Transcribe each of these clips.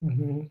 Mhm.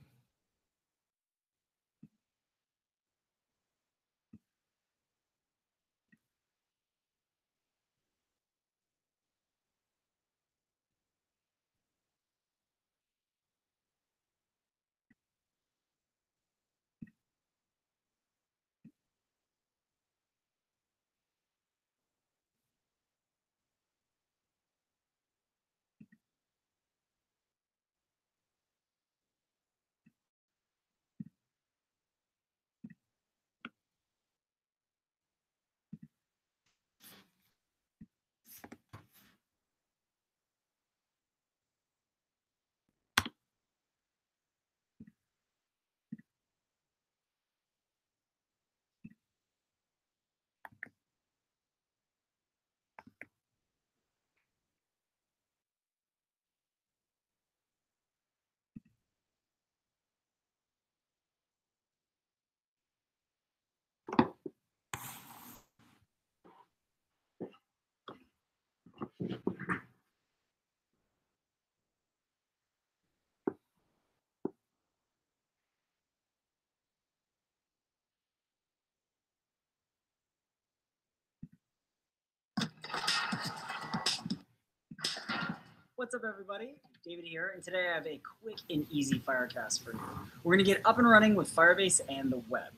What's up, everybody? David here, and today I have a quick and easy Firecast for you. We're going to get up and running with Firebase and the web.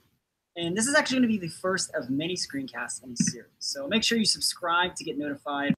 And this is actually going to be the first of many screencasts in a series. So make sure you subscribe to get notified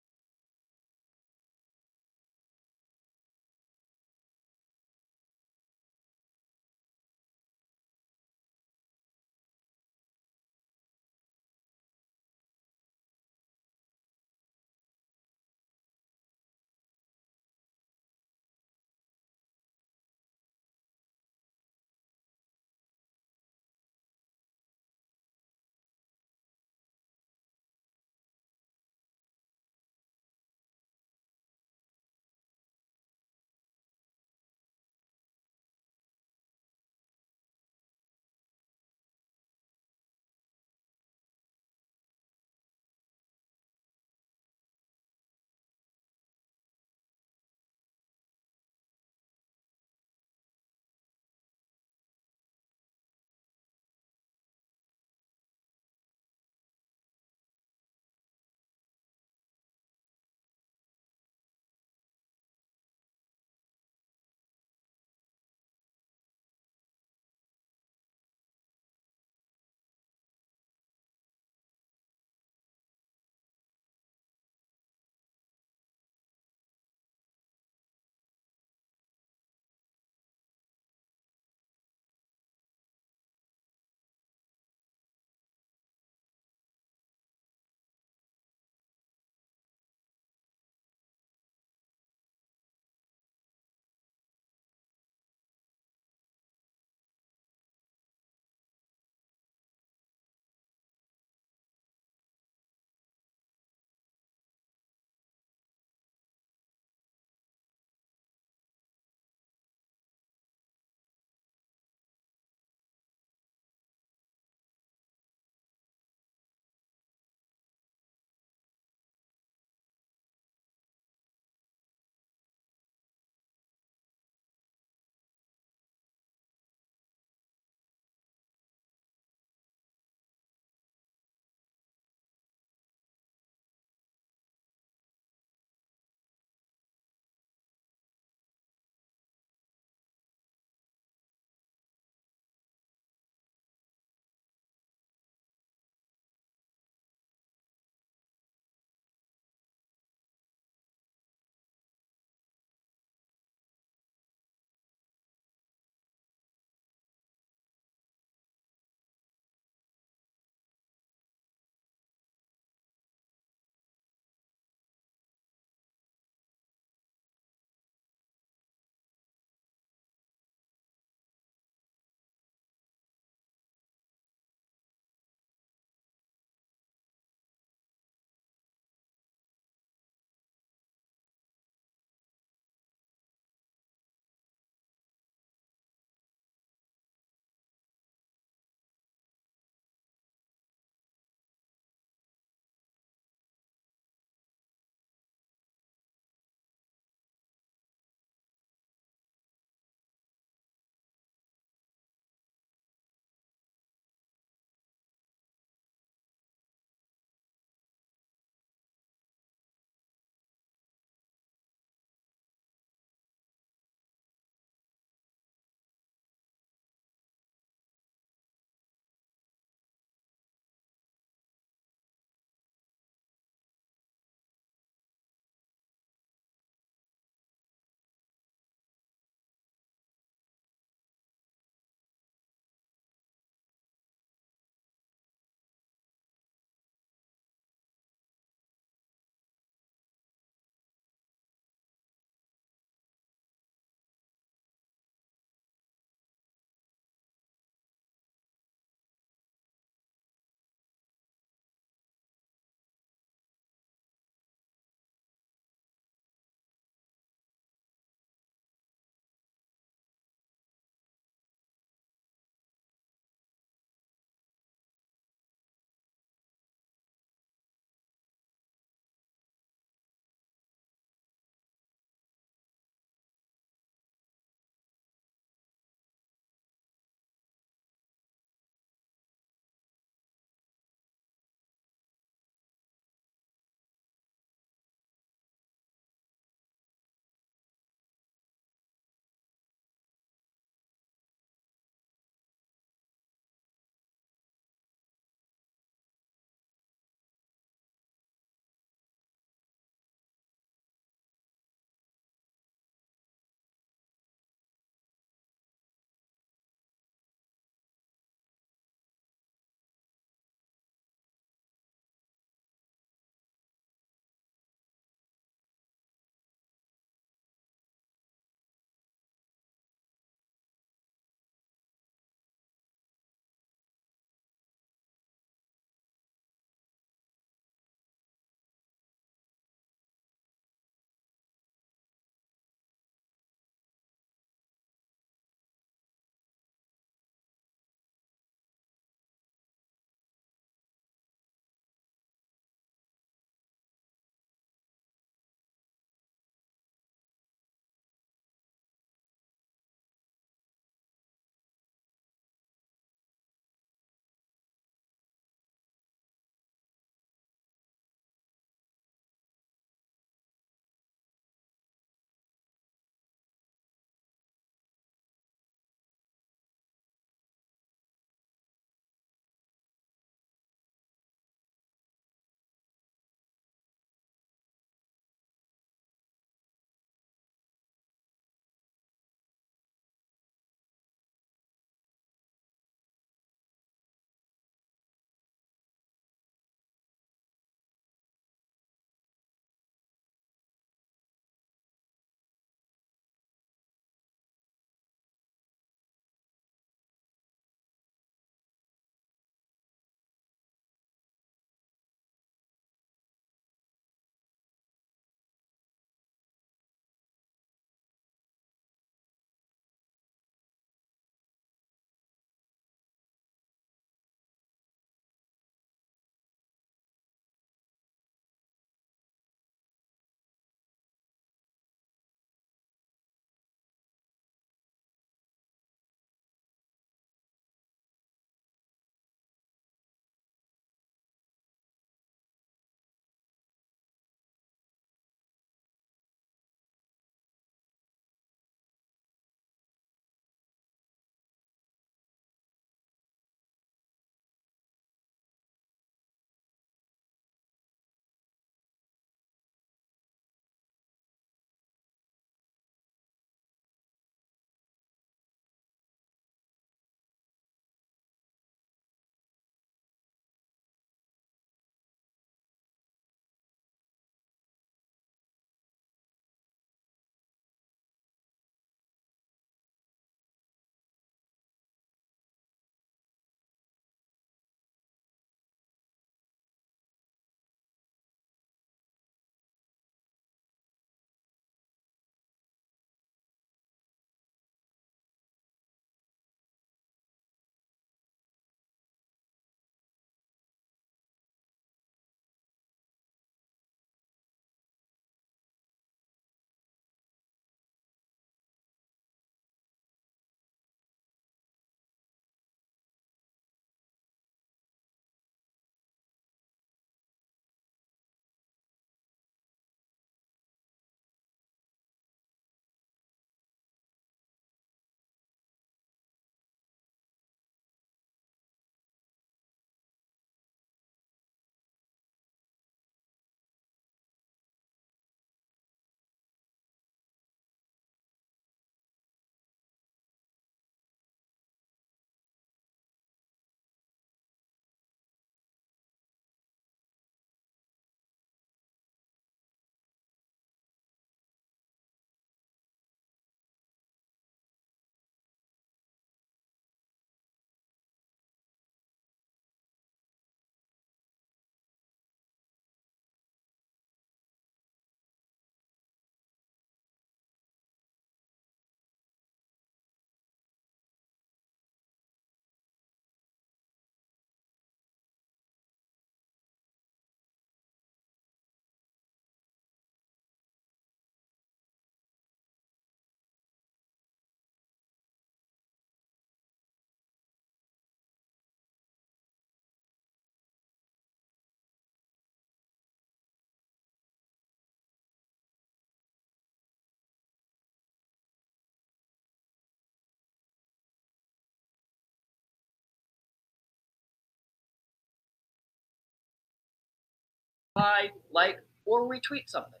reply, like, or retweet something.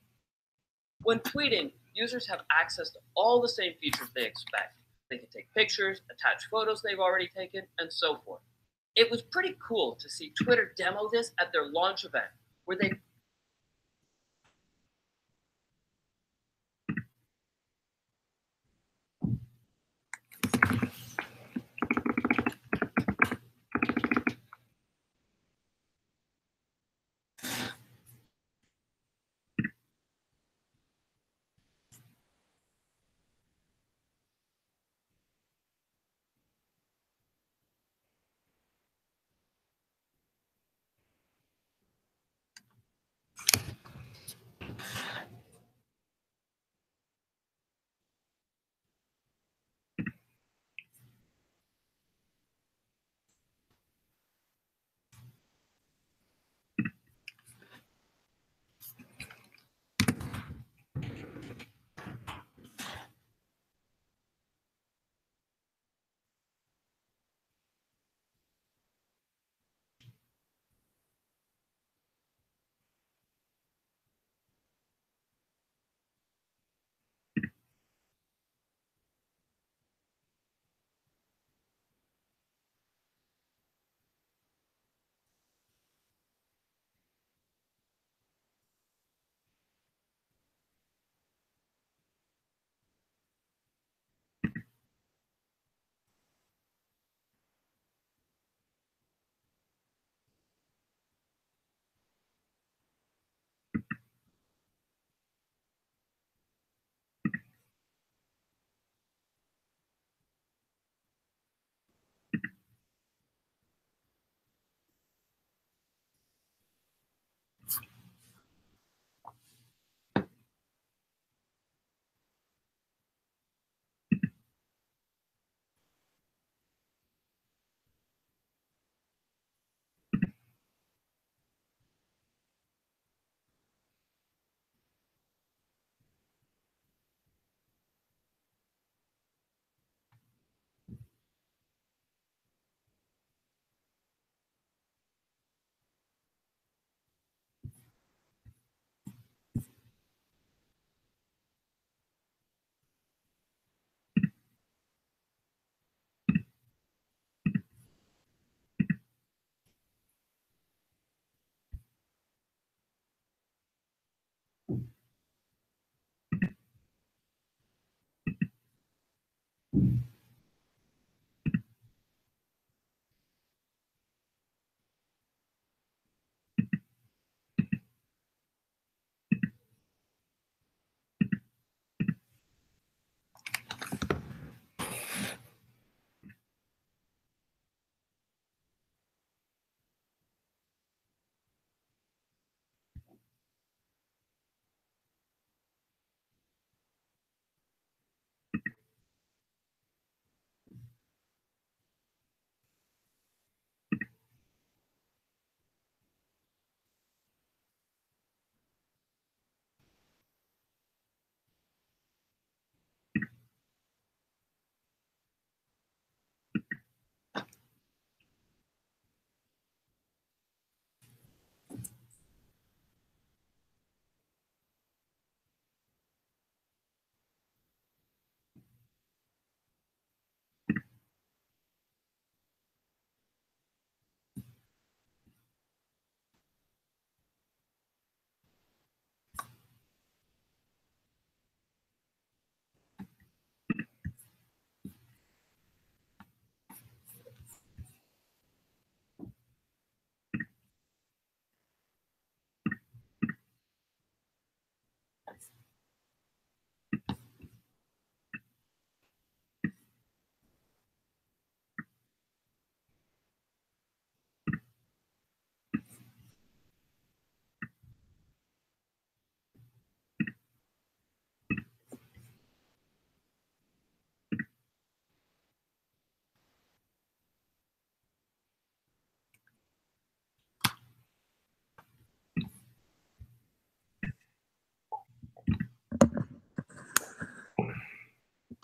When tweeting, users have access to all the same features they expect. They can take pictures, attach photos they've already taken, and so forth. It was pretty cool to see Twitter demo this at their launch event, where they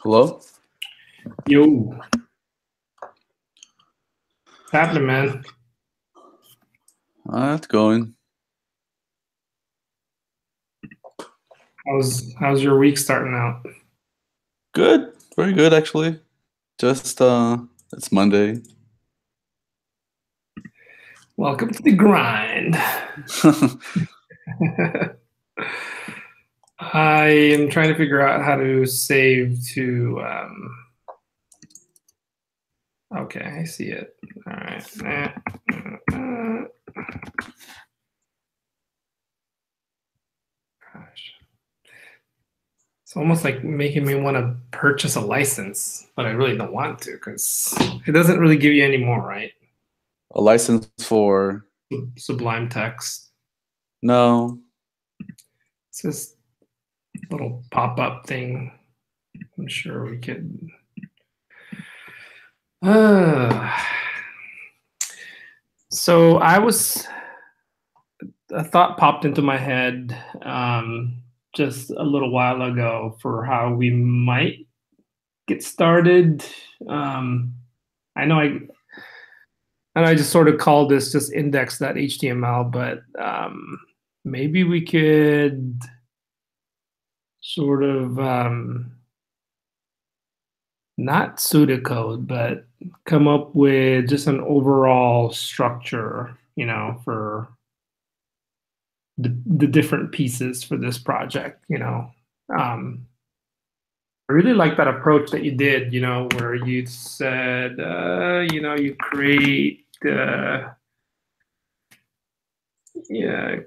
Hello? Yo. What's happening, man? That's going. How's your week starting out? Good, very good actually. Just it's Monday. Welcome to the grind. I am trying to figure out how to save to. Okay, I see it. All right. Gosh. It's almost like making me want to purchase a license, but I really don't want to because it doesn't really give you any more, right? A license for Sublime Text. no. It's this little pop-up thing. I'm sure we could. So a thought popped into my head just a little while ago for how we might get started. I know I just sort of called this just index.html, but maybe we could sort of not pseudocode, but come up with just an overall structure, for the different pieces for this project, I really like that approach that you did, where you said, you create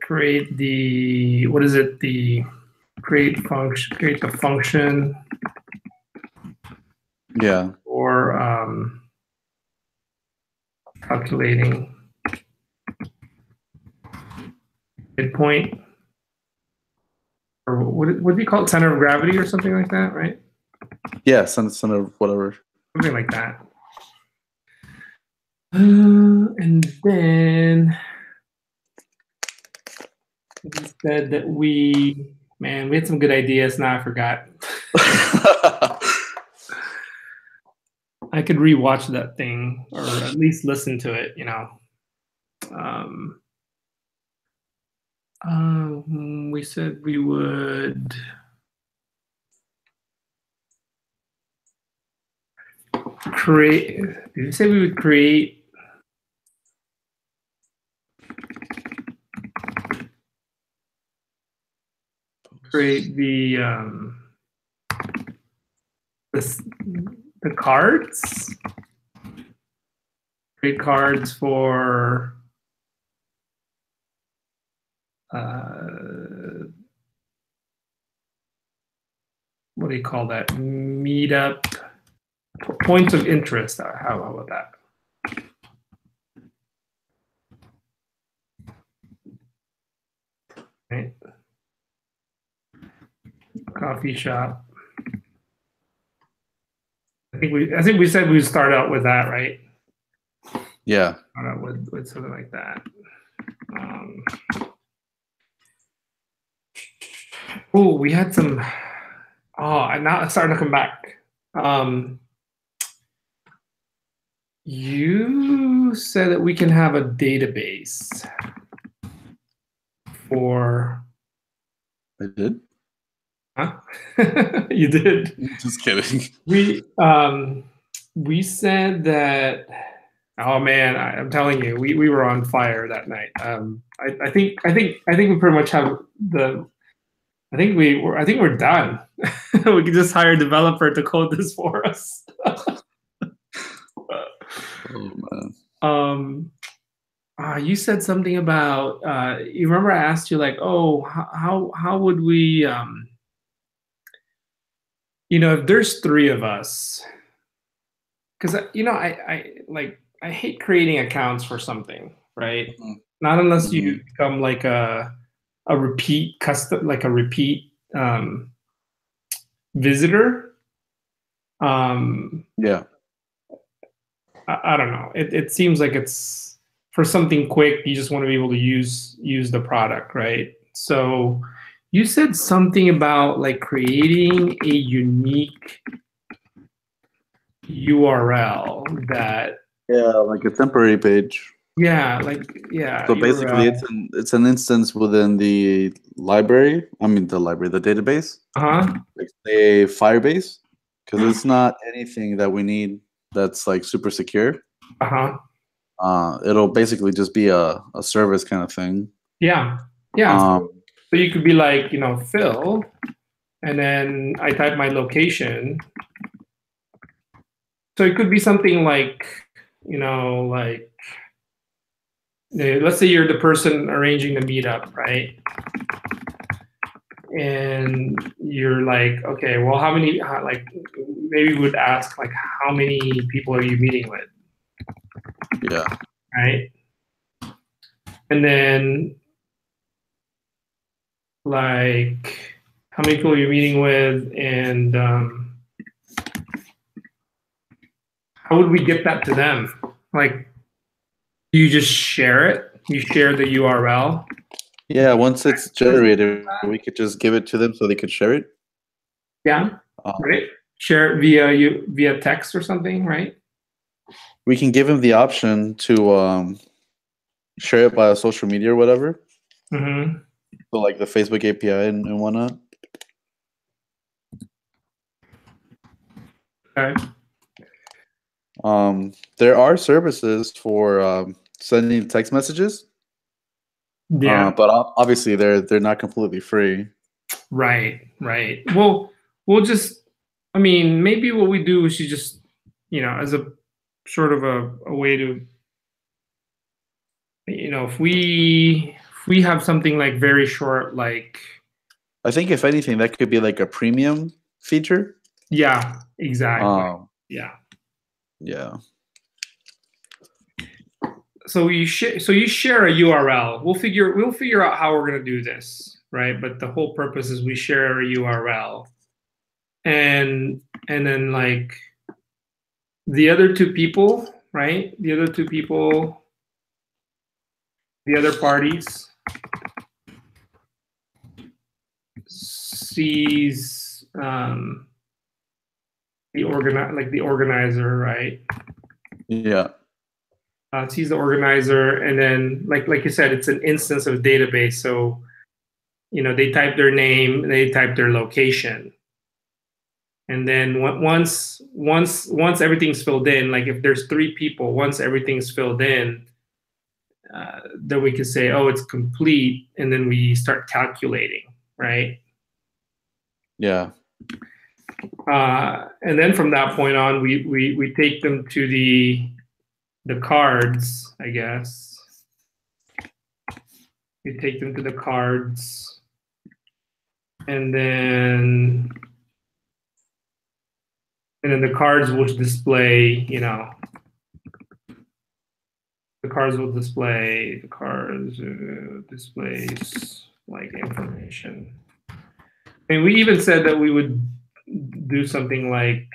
create the, what is it? Create the function. Yeah. Or calculating midpoint, or what do you call it? Center of gravity or something like that, right? Yeah, center of whatever. Something like that. And then we said that we had some good ideas. Now I forgot. I could rewatch that thing, or at least listen to it, we said we would create. Did you say we would create? Create the cards. Create cards for what do you call that? Meetup points of interest. How about that? Right. Coffee shop. I think we said we'd start out with that, right? Yeah. Start out with something like that. Oh, we had some. Oh, now it's starting to come back. You said that we can have a database for. I did. Huh? You did. Just kidding. We said that. Oh man, I'm telling you, we were on fire that night. I think we pretty much have the. I think we're done. We can just hire a developer to code this for us. Oh man. You said something about. You remember I asked you like, oh, how would we? If there's three of us, because I hate creating accounts for something, right? Mm-hmm. Not unless you become like a repeat custom, like a repeat visitor. Yeah. I don't know. It seems like it's for something quick. You just want to be able to use the product, right? So you said something about like creating a unique URL that. Yeah, like a temporary page. Yeah, like yeah. So basically, it's an instance within the library. I mean, the database, uh-huh. like say Firebase, because it's not anything that we need that's like super secure. Uh-huh. It'll basically just be a service kind of thing. Yeah. Yeah. So you could be like, Phil, and then I type my location. So it could be something like, let's say you're the person arranging the meetup, right? And you're like, okay, well, maybe we would ask, like, how many people are you meeting with? Yeah. Right? And then, like, how many people you're meeting with, and how would we get that to them? Like, do you just share it? You share the URL? Yeah, once it's generated, we could just give it to them so they could share it. Yeah. Right. Share it via text or something, right? We can give them the option to share it via social media or whatever. Mm-hmm. So like the Facebook API and whatnot. Okay. There are services for sending text messages. Yeah. But obviously they're not completely free. Right. Well, we'll just, maybe what we do is you just, as a sort of a way to, if we have something like very short, like. I think if anything, that could be like a premium feature. Yeah, exactly. Yeah. So you share a URL. We'll figure out how we're gonna do this, right? But the whole purpose is we share a URL, and then like the other two people, right? The other parties sees the organizer, right? Yeah. Sees the organizer, and then like you said, it's an instance of a database. So, they type their name and they type their location, and then once everything's filled in, like if there's 3 people, once everything's filled in, then we can say, oh, it's complete, and then we start calculating, right? Yeah. And then from that point on, we take them to the cards, I guess. We take them to the cards, and then the cards will display, the cards displays like information. And we even said that we would do something like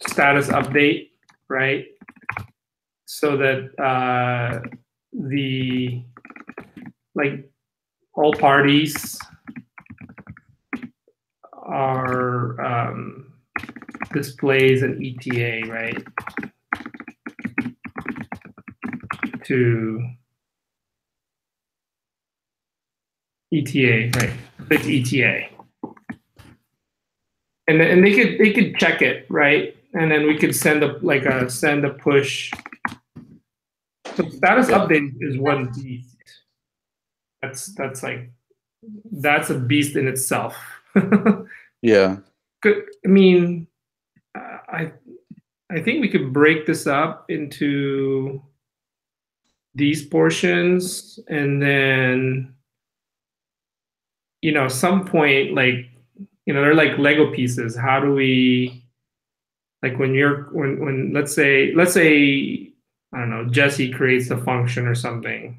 status update, right? So that the all parties are displays an ETA, right? To ETA, right? Click ETA, and they could check it, right? And then we could send a push. So status update is one beast. That's a beast in itself. Yeah. I think we could break this up into these portions, and then some point, they're like Lego pieces. How do we, like, when let's say I don't know, Jesse creates a function or something,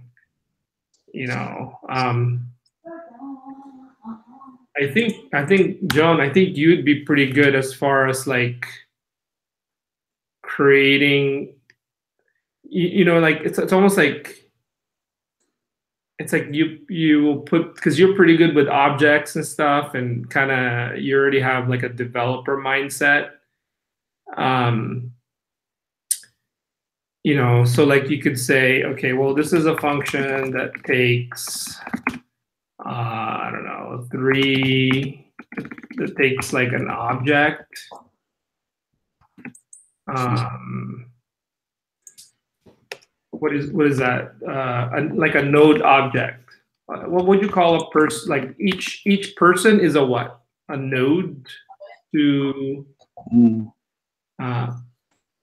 I think Joan, I think you'd be pretty good as far as like creating, like it's almost like, it's like you will put, because you're pretty good with objects and stuff, and kind of you already have like a developer mindset. you know, so like you could say, okay, well, this is a function that takes, I don't know, that takes like an object. What is that? Like a node object. What would you call a person? Like each person is a what? A node to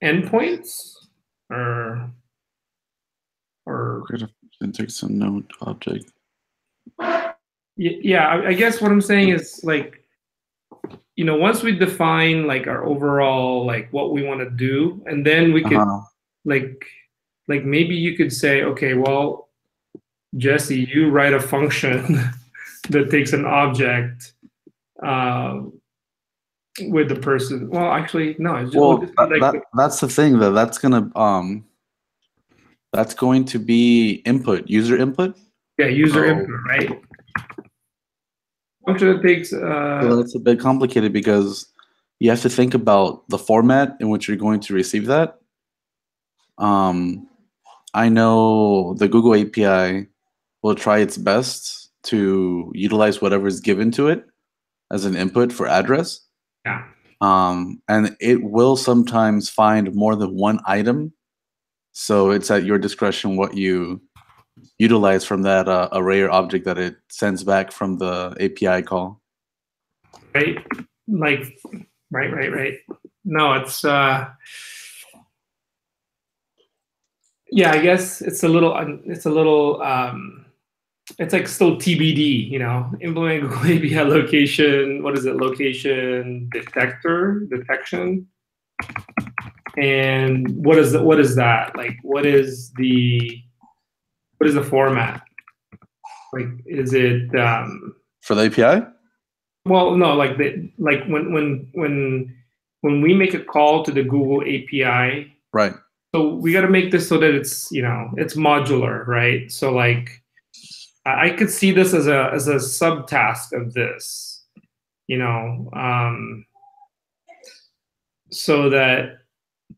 endpoints, or it takes a node object. Yeah, I guess what I'm saying is, like, you know, once we define like our overall, like what we want to do, and then we could like maybe you could say, okay, well, Jesse, you write a function that takes an object with the person. Well, actually, no. It's just, that's the thing, though. That's going to be input, user input. Yeah, user input, right? Function that takes. Well, that's a bit complicated because you have to think about the format in which you're going to receive that. I know the Google API will try its best to utilize whatever is given to it as an input for address. Yeah. And it will sometimes find more than one item. So it's at your discretion what you utilize from that array or object that it sends back from the API call. Right. Like, right. No, it's, yeah, I guess it's a little, it's like still TBD, you know, implementing Google API location. What is it? Location detection. And what is that? Like, what is the format? Like, is it for the API? Well, no, like when we make a call to the Google API, right? So we got to make this so that it's, you know, it's modular, right? So like, I could see this as a subtask of this, you know, so that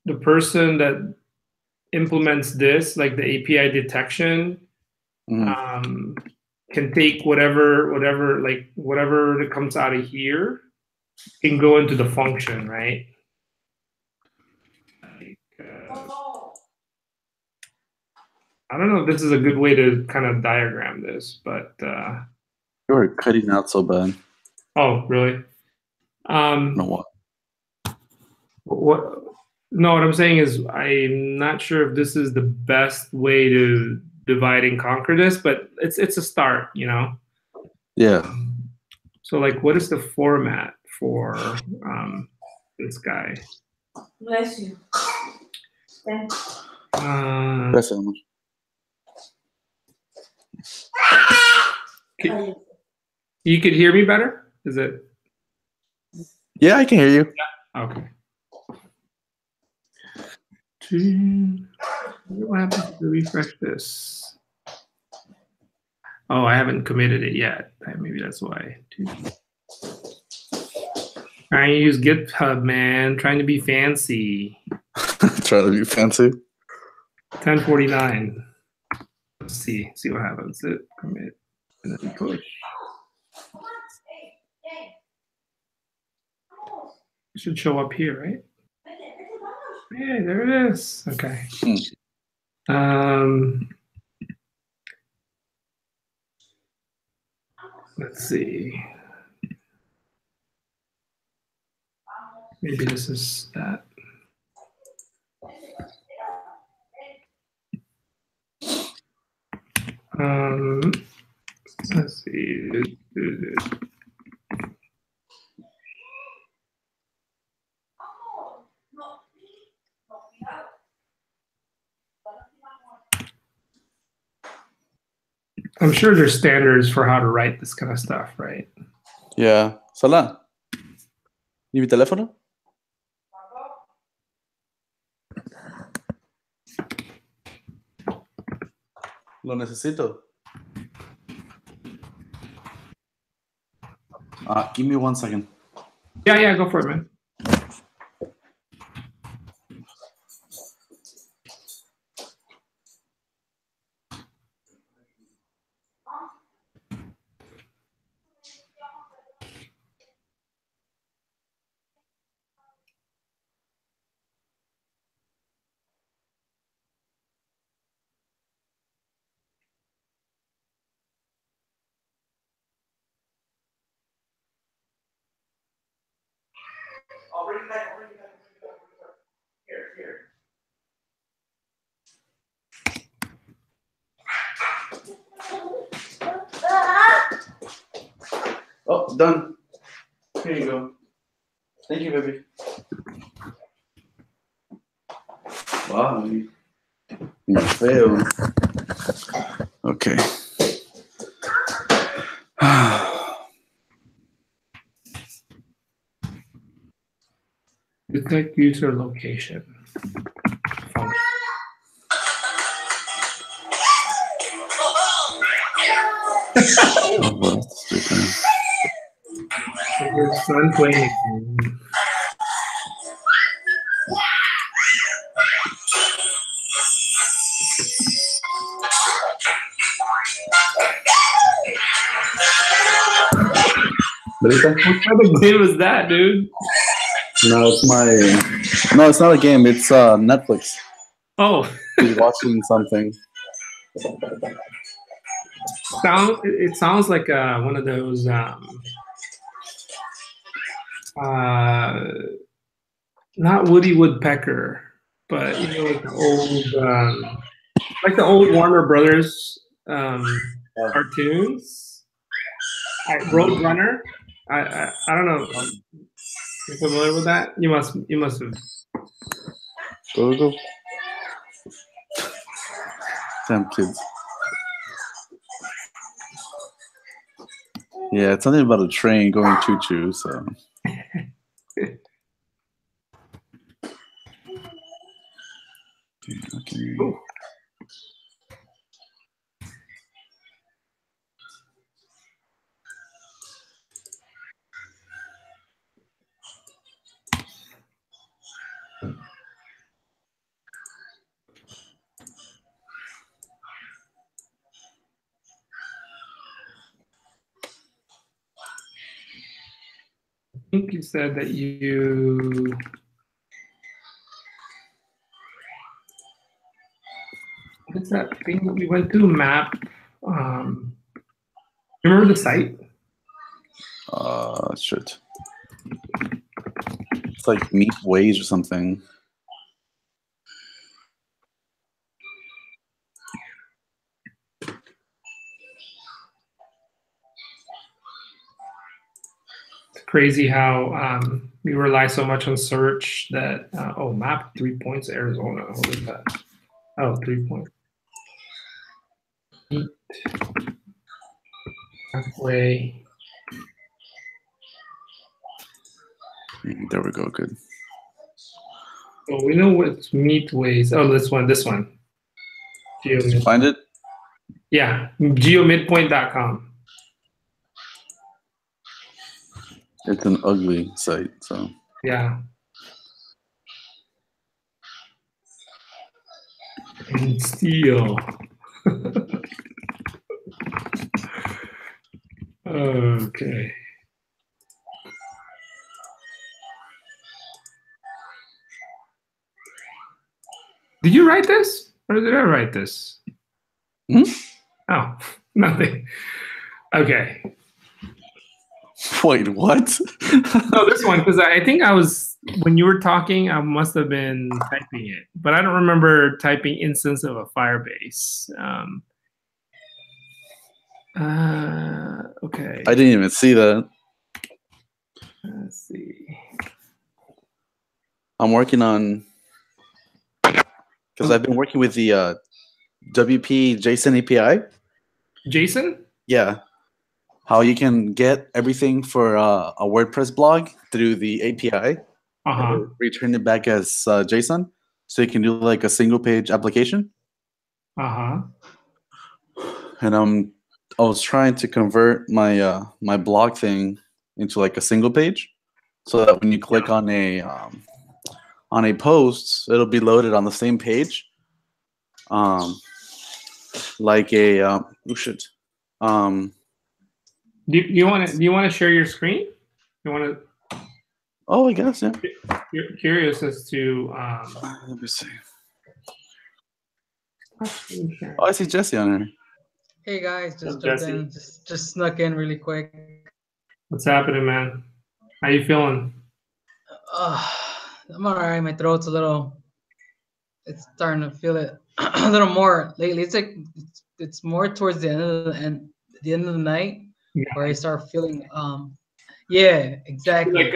the person that implements this, like the API detection, can take whatever that comes out of here can go into the function, right? Like, I don't know if this is a good way to kind of diagram this, but you are cutting out so bad. Oh, really? No, what? No, what I'm saying is I'm not sure if this is the best way to divide and conquer this, but it's a start, you know? Yeah. So like, what is the format for this guy? Bless you. Thank you. You could hear me better? Is it? Yeah, I can hear you. Yeah. Okay. What happens to refresh this? Oh, I haven't committed it yet. Maybe that's why. Trying to use GitHub, man. Trying to be fancy. Trying to be fancy. 1049. Let's see what happens. Commit and then push. It should show up here, right? Yeah, there it is. Okay. Let's see. Maybe this is that. Let's see. I'm sure there's standards for how to write this kind of stuff, right? Yeah. Salah. ¿Y mi teléfono? Lo necesito. Give me 1 second. Yeah, go for it, man. I'll bring it back. Here. Oh, done. Here you go. Thank you, baby. Wow. You failed. Okay. Detect user location. Function. Oh, well, that's stupid. Your son playing. Belita? What kind of game was that, dude? No, it's my. No, it's not a game. It's Netflix. Oh, He's watching something. it sounds like one of those not Woody Woodpecker, but you know, like the old Warner Brothers cartoons. Roadrunner. I don't know. You familiar with that? You must have. Go. Damn kids. Yeah, it's something about a train going choo-choo, so. Okay. I think you said that you. What's that thing that we went to? Map. Remember the site? Shit. It's like Meet Ways or something. It's crazy how we rely so much on search that map 3 points Arizona. What is that? Oh, 3 points. Halfway. There we go. Good. Oh, we know what's Meetways. Oh, this one. Did you find it? Yeah, geomidpoint.com. It's an ugly site, so. Yeah. And steel. Okay. Did you write this? Or did I write this? Oh, nothing. Okay. Wait, what? No, this one, because I think when you were talking, I must have been typing it, but I don't remember typing instance of a Firebase. Okay. I didn't even see that. Let's see. I'm working on, because I've been working with the WP JSON API. Jason? Yeah. How you can get everything for a WordPress blog through the API. And return it back as JSON. So you can do like a single page application. And I was trying to convert my my blog thing into like a single page, so that when you click on a post, it'll be loaded on the same page. Like a oh shit. Do you want to share your screen? You want to? Oh, I guess, yeah. You're curious as to. Let me see. Oh, I see Jesse on here. Hey guys, just jumped in, just snuck in really quick. What's happening, man? How you feeling? I'm alright. My throat's a little. It's starting to feel it a little more lately. It's like it's more towards the the end of the night, Yeah. where I start feeling. Yeah, exactly. Like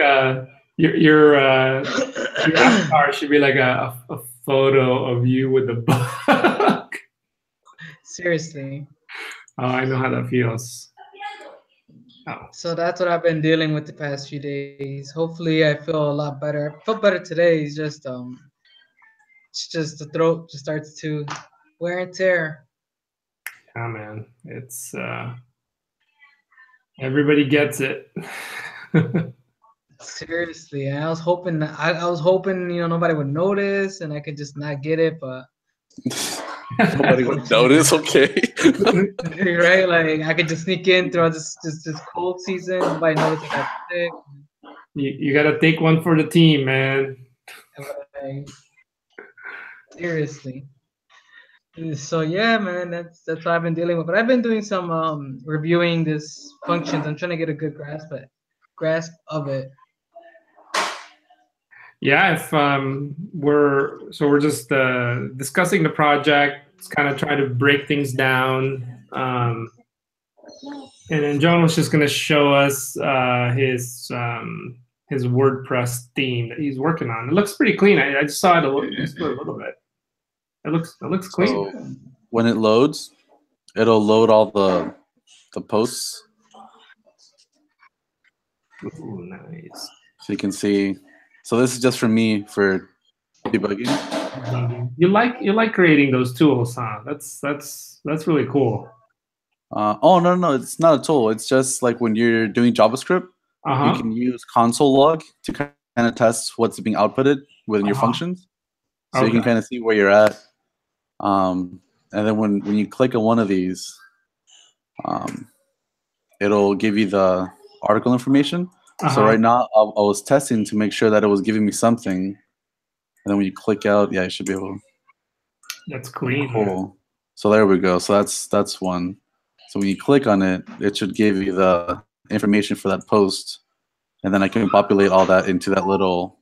your avatar should be like a photo of you with a book. Seriously. Oh, I know how that feels. Oh. So that's what I've been dealing with the past few days. Hopefully, I feel a lot better. I felt better today. It's just the throat just starts to wear and tear. Yeah, man. It's everybody gets it. Seriously, I was hoping nobody would notice and I could just not get it, but Nobody would notice. Okay. right, like I could just sneak in throughout this cold season. Nobody noticed I got sick. You gotta take one for the team, man. Like, seriously. So yeah, man, that's what I've been dealing with. But I've been doing some reviewing this functions. I'm trying to get a good grasp of it. Yeah, if we're just discussing the project, kind of trying to break things down, and then John was just going to show us his WordPress theme that he's working on. It looks pretty clean. I just saw it just for a little bit. It looks clean. So when it loads, it'll load all the posts. Ooh, nice. So you can see. So this is just for me for debugging. You like creating those tools, huh? That's really cool. Oh no, it's not a tool. It's just like when you're doing JavaScript, you can use console log to kind of test what's being outputted within your functions. So you can kind of see where you're at. And then when you click on one of these, it'll give you the article information. So right now I was testing to make sure that it was giving me something. And then when you click out, yeah, you should be able to. That's clean. Cool. So there we go. So that's one. So when you click on it, it should give you the information for that post. And then I can populate all that into that little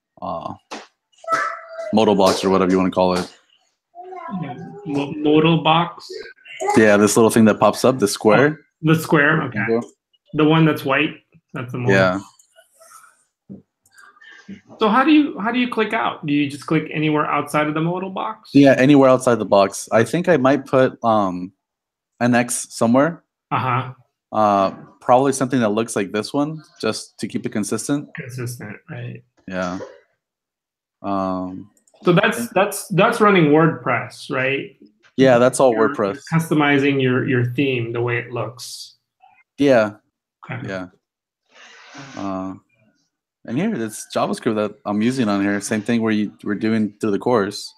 modal box or whatever you want to call it. Modal box? Yeah, this little thing that pops up, the square. Oh, the square, okay. The one that's white. That's the modal. Yeah. So how do you click out? Do you just click anywhere outside of the modal box? Yeah, anywhere outside the box. I think I might put an X somewhere. Probably something that looks like this one, just to keep it consistent. Consistent, right? Yeah. So that's running WordPress, right? Yeah, that's all WordPress. Customizing your theme the way it looks. Yeah. Okay. Yeah. And here, it's JavaScript that I'm using on here. Same thing we're doing through the course.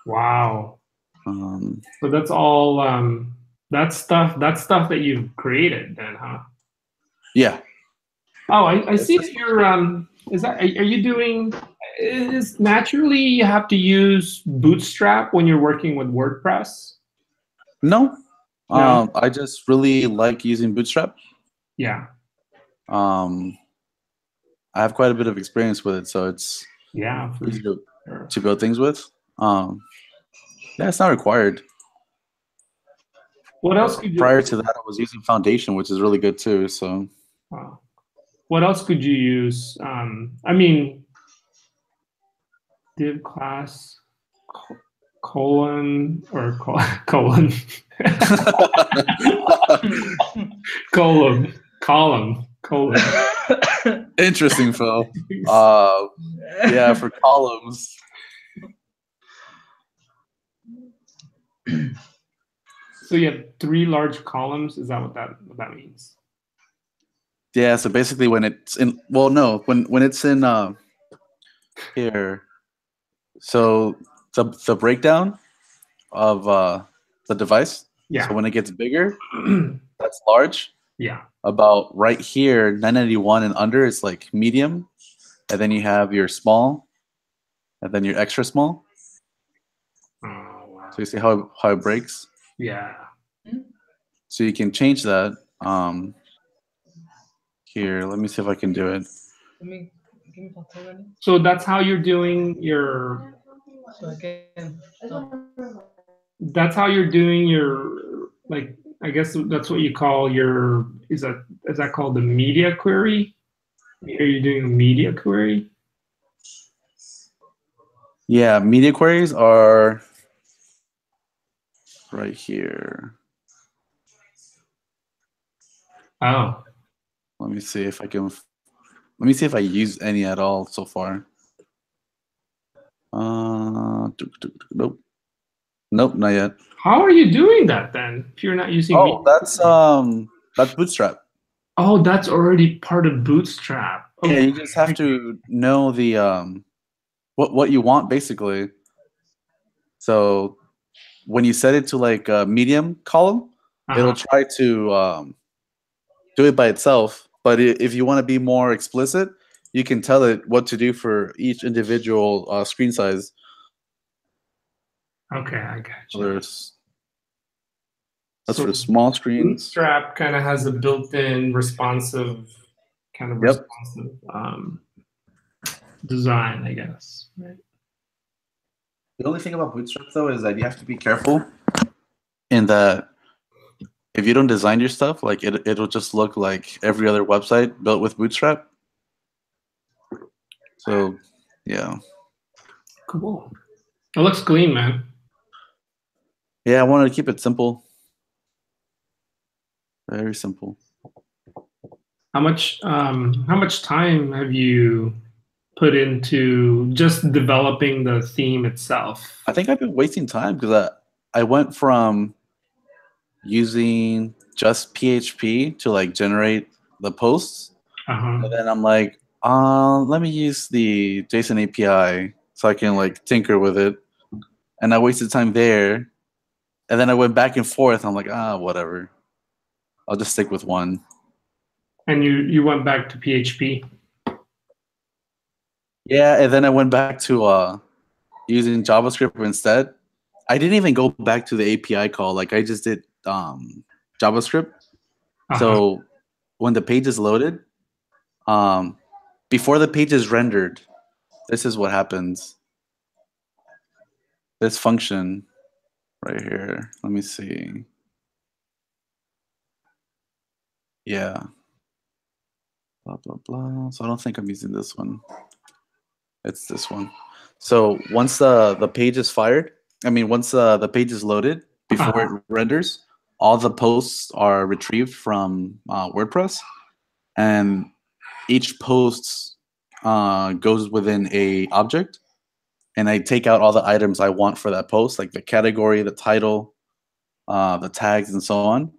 Wow. So that's all. That's stuff that you've created, then, huh? Yeah. Oh, I see that you're. Are you doing? Is naturally you have to use Bootstrap when you're working with WordPress? No. I just really like using Bootstrap. Yeah. I have quite a bit of experience with it, so it's easy to build things with. Yeah, it's not required. What else could you? Prior to that, I was using Foundation, which is really good too. So. What else could you use? I mean, div class colon column column. Interesting, Phil. Yeah, for columns. So you have 3 large columns. Is that what that means? Yeah. So basically, when it's in, well, no, when it's in here. So the breakdown of the device. Yeah. So when it gets bigger, that's large. Yeah. About right here, 991 and under is like medium, and then you have your small, and then your extra small. Oh, wow. So you see how it breaks? Yeah. So you can change that. Here, let me see if I can do it. Let me Give me photo already. So that's how you're doing your. So I can. That's how you're doing your, like, I guess that's what you call your. Is that called the media query? Are you doing a media query? Yeah, media queries are right here. Oh, Let me see if I can. Let me see if I use any at all so far. Nope. Nope, not yet. how are you doing that then? If you're not using. Oh, that's Bootstrap. Oh, that's already part of Bootstrap. Yeah, Okay. you just have to know the what you want basically. So when you set it to like a medium column, it'll try to do it by itself. But if you want to be more explicit, you can tell it what to do for each individual screen size. Okay, I got So you. that's So for small screens. Bootstrap kind of has a built-in responsive kind of Yep. responsive design, I guess. Right? The only thing about Bootstrap though is that you have to be careful in that if you don't design your stuff, like it'll just look like every other website built with Bootstrap. So, yeah. Cool. It looks clean, man. Yeah, I wanted to keep it simple. Very simple. How much time have you put into just developing the theme itself? I think I've been wasting time because I went from using just PHP to like generate the posts. Uh-huh. And then I'm like, let me use the JSON API so I can like tinker with it. And I wasted time there. And then I went back and forth. I'm like, whatever. I'll just stick with one. And you went back to PHP? Yeah, and then I went back to using JavaScript instead. I didn't even go back to the API call. Like I just did JavaScript. So when the page is loaded, before the page is rendered, this is what happens. This function right here. Let me see. Yeah. Blah, blah, blah. So I don't think I'm using this one. It's this one. So once the page is fired, once the page is loaded, before it renders, all the posts are retrieved from WordPress, and each post goes within a object, and I take out all the items I want for that post, like the category, the title, the tags, and so on.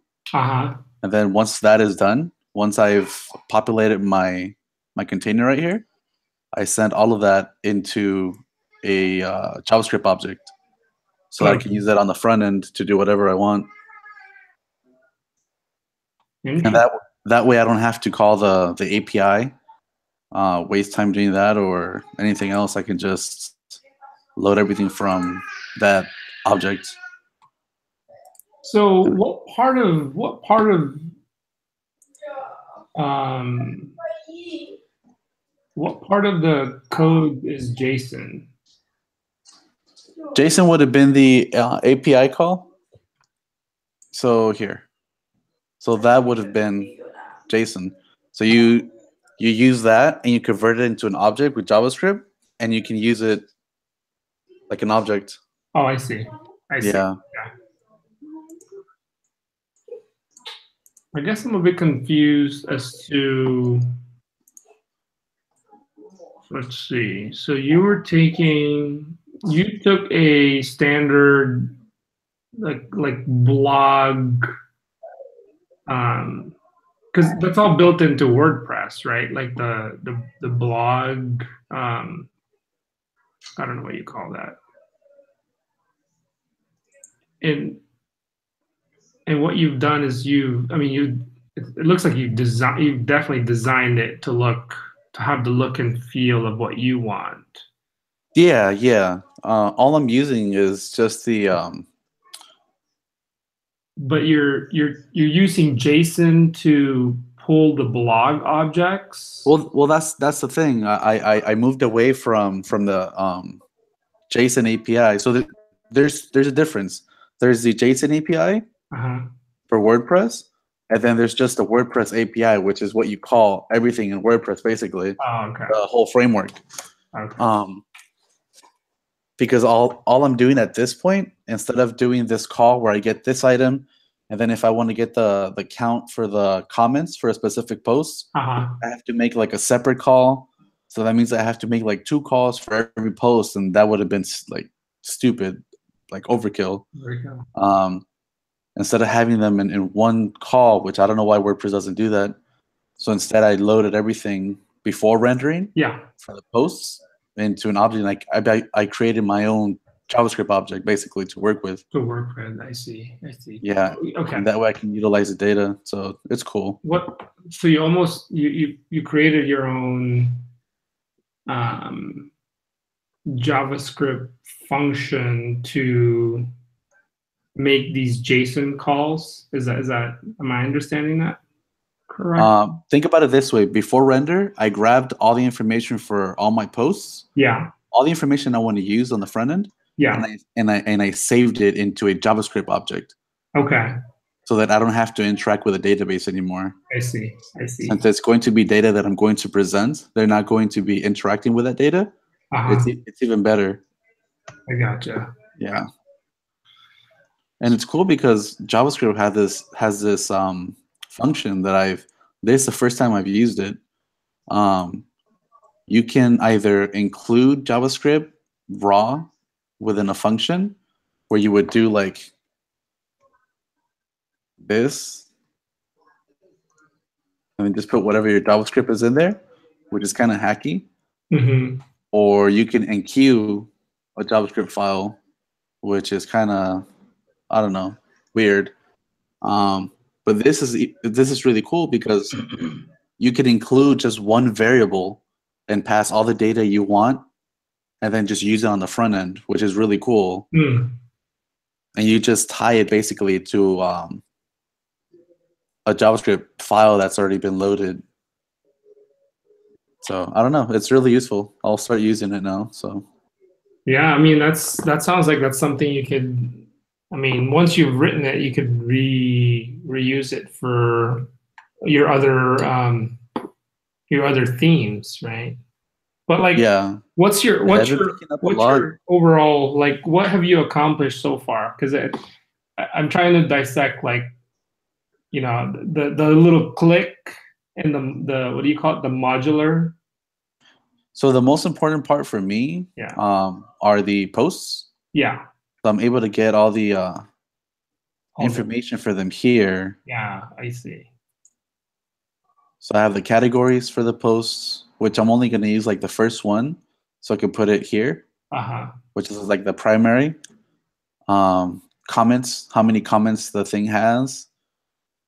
And then once that is done, once I've populated my container right here, I send all of that into a JavaScript object, so that I can use that on the front end to do whatever I want. And that way I don't have to call the API, waste time doing that or anything else. I can just load everything from that object. So what part of the code is JSON? JSON would have been the API call. So here. So that would have been JSON. So you use that and you convert it into an object with JavaScript, and you can use it like an object. Oh, I see. Yeah. I guess I'm a bit confused as to, let's see. So you took a standard like blog, because that's all built into WordPress, right? Like the blog, I don't know what you call that. And what you've done is it looks like you've definitely designed it to have the look and feel of what you want. Yeah. All I'm using is just the But you're using JSON to pull the blog objects. Well, that's the thing. I moved away from the JSON API. So there's a difference. There's the JSON API Uh-huh. for WordPress, and then there's just the WordPress API, which is what you call everything in WordPress, basically, Oh, okay. the whole framework. Okay. Because all I'm doing at this point, instead of doing this call where I get this item, and then if I want to get the count for the comments for a specific post, Uh-huh. I have to make like a separate call. So that means I have to make like 2 calls for every post, and that would have been like stupid, like overkill. There you go. Instead of having them in one call, which I don't know why WordPress doesn't do that. So instead, I loaded everything before rendering Yeah. for the posts into an object. Like I created my own JavaScript object basically to work with. To work with. I see. Yeah. Okay. And that way I can utilize the data. So it's cool. So you almost you created your own JavaScript function to make these JSON calls. Is that am I understanding that correct? Think about it this way. Before render, I grabbed all the information for all my posts, Yeah. all the information I want to use on the front end, Yeah. and I saved it into a JavaScript object Okay. so that I don't have to interact with a database anymore. I see. Since it's going to be data that I'm going to present, they're not going to be interacting with that data. Uh-huh. It's even better. I gotcha. Yeah. And it's cool because JavaScript has this function that this is the first time I've used it. You can either include JavaScript raw within a function where you would do like this and then just put whatever your JavaScript is in there, which is kind of hacky. Mm-hmm. Or you can enqueue a JavaScript file, which is kind of, I don't know, weird. But this is really cool because you can include just one variable and pass all the data you want, and then just use it on the front end, which is really cool. Mm. And you just tie it basically to a JavaScript file that's already been loaded. So I don't know, it's really useful. I'll start using it now. So yeah, I mean that sounds like that's something you could. I mean, once you've written it, you could reuse it for your other themes, right? But like, yeah, what's your overall, like, what have you accomplished so far? Because I'm trying to dissect, like, you know, the little click and the what do you call it, the modular. So the most important part for me, are the posts. Yeah. So I'm able to get all the information for them here. Yeah, I see. So I have the categories for the posts, which I'm only going to use like the first one, so I can put it here, which is like the primary. Comments, how many comments the thing has.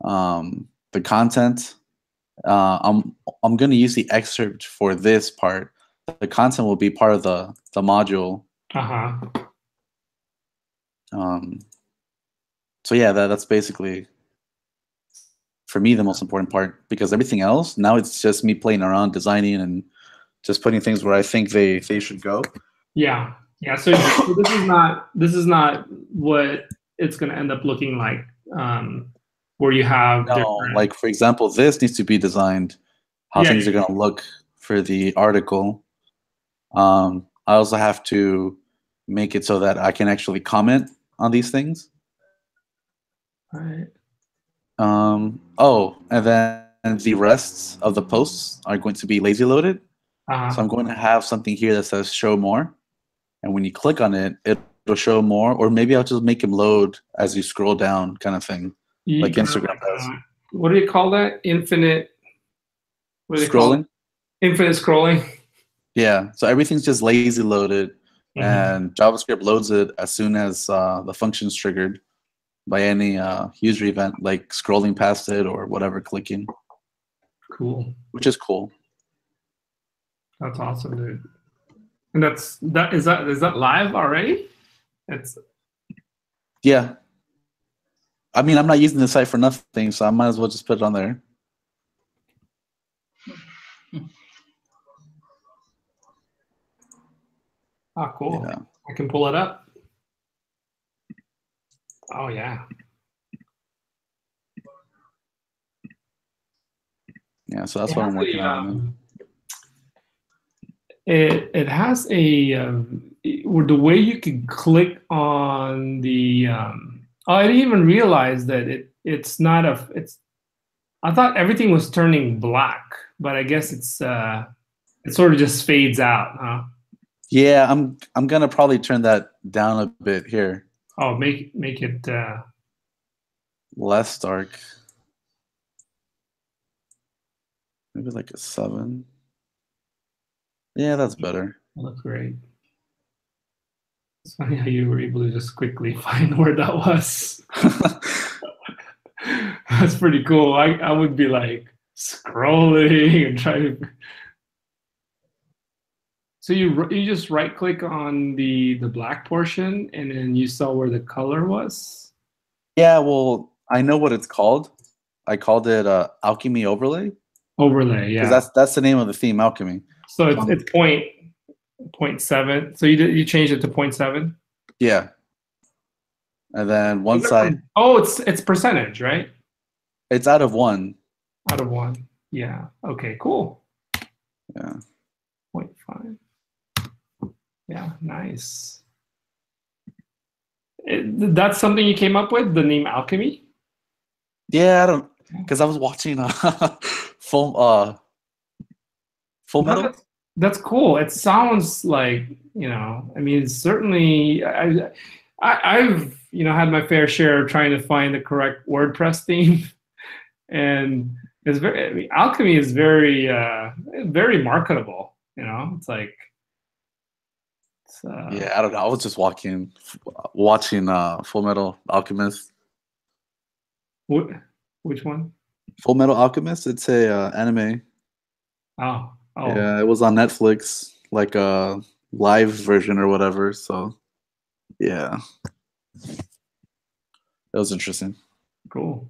The content. I'm going to use the excerpt for this part. The content will be part of the module. So yeah, that's basically for me the most important part, because everything else now it's just me playing around, designing, and just putting things where I think they should go. Yeah. So this is not what it's going to end up looking like. Where you have like for example, this needs to be designed how things are going to look for the article. I also have to make it so that I can actually comment on these things. Right. Oh, and then the rest of the posts are going to be lazy loaded. So I'm going to have something here that says show more, and when you click on it, it'll show more, or maybe I'll just make them load as you scroll down, kind of thing, like Instagram does. What do you call that? Infinite. What do they call it? Scrolling. Infinite scrolling. Yeah. So everything's just lazy loaded, and JavaScript loads it as soon as the function's triggered by any user event, like scrolling past it or whatever, clicking. Cool. Which is cool. That's awesome, dude. And is that live already? Yeah. I mean, I'm not using the site for nothing, so I might as well just put it on there. Oh, cool. Yeah. I can pull it up. Oh, yeah. Yeah, so that's It what has I'm working on. it has a the way you can click on the oh, I didn't even realize that it's not a it's I thought everything was turning black, but I guess it's it sort of just fades out, huh? Yeah, I'm gonna probably turn that down a bit here. Oh, make it Less dark. Maybe like a 7. Yeah, that's better. look great. It's funny how you were able to just quickly find where that was. That's pretty cool. I would be like scrolling and trying to. So you just right click on the black portion and then you saw where the color was. Yeah, well, I know what it's called. I called it Alchemy Overlay Overlay, because yeah. that's the name of the theme, Alchemy. So it's 0.7. So you changed it to 0.7. Yeah, and then one side, Oh, it's percentage, right? it's out of 1. Out of 1. Yeah. Okay. Cool. Yeah. 0.5. Yeah. Nice. That's something you came up with, the name Alchemy? Yeah, I don't, because I was watching Full Metal. That's cool. It sounds like, I mean, certainly I've, had my fair share of trying to find the correct WordPress theme. And it's Alchemy is very, very marketable. It's like, Yeah, I don't know. I was just watching Full Metal Alchemist. Which one? Full Metal Alchemist. It's a anime. Oh. Yeah, it was on Netflix, like a live version or whatever. So, yeah, it was interesting. Cool.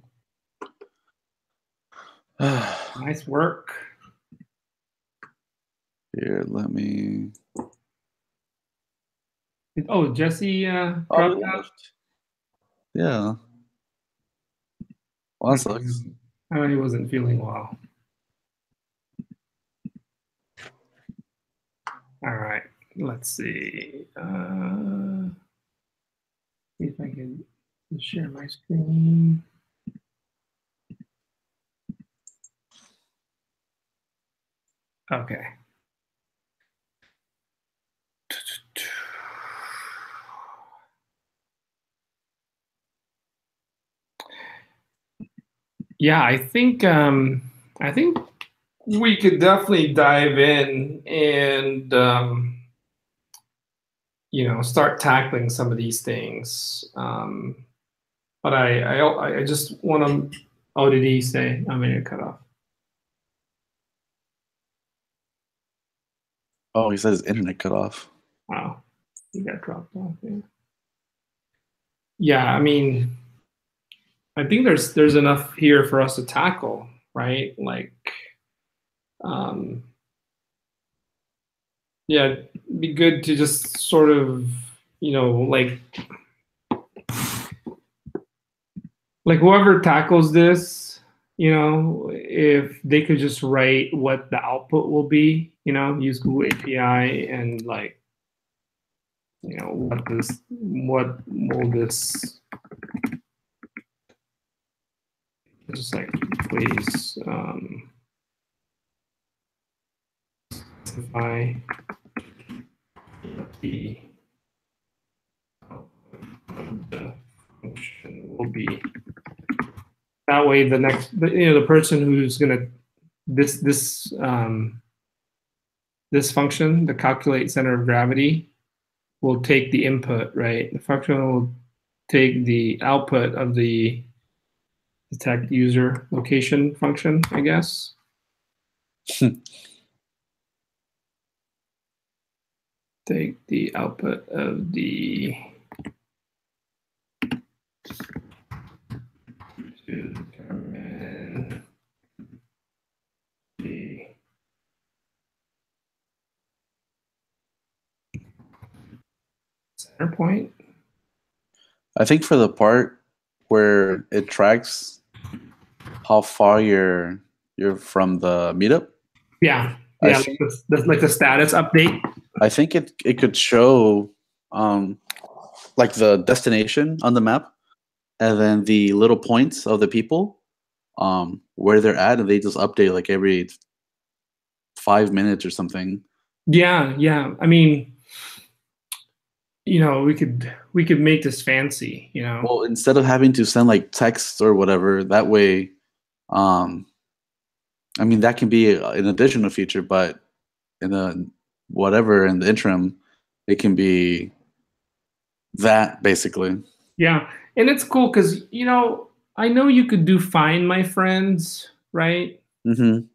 Nice work. Here, let me. Oh, Jesse dropped out. Yeah. Well, that sucks. He wasn't feeling well. All right, let's see. See if I can share my screen. Okay. Yeah, I think we could definitely dive in and start tackling some of these things. But I just want to. Oh, did he say I'm going to cut off? Oh, he said his internet cut off. Wow, he got dropped off. Yeah, I mean, I think there's enough here for us to tackle, right? Like, yeah, it'd be good to just sort of, like whoever tackles this, if they could just write what the output will be, use Google API and like, what will this, just like, please specify the function will be. That way, the person who's gonna this function, the calculate center of gravity, will take the input, right? The function will take the output of the detect user location function, I guess. Take the output of the to determine the center point. I think for the part where it tracks how far you're from the meetup, Yeah, I yeah, think- that's like the status update. I think it could show like the destination on the map, and then the little points of the people where they're at, and they just update like every 5 minutes or something. Yeah, yeah. I mean, we could make this fancy, Well, instead of having to send like texts or whatever, that way, I mean that can be an additional feature, but in the in the interim, it can be that basically. Yeah, and it's cool because I know you could do find my friends, right? Mm-hmm.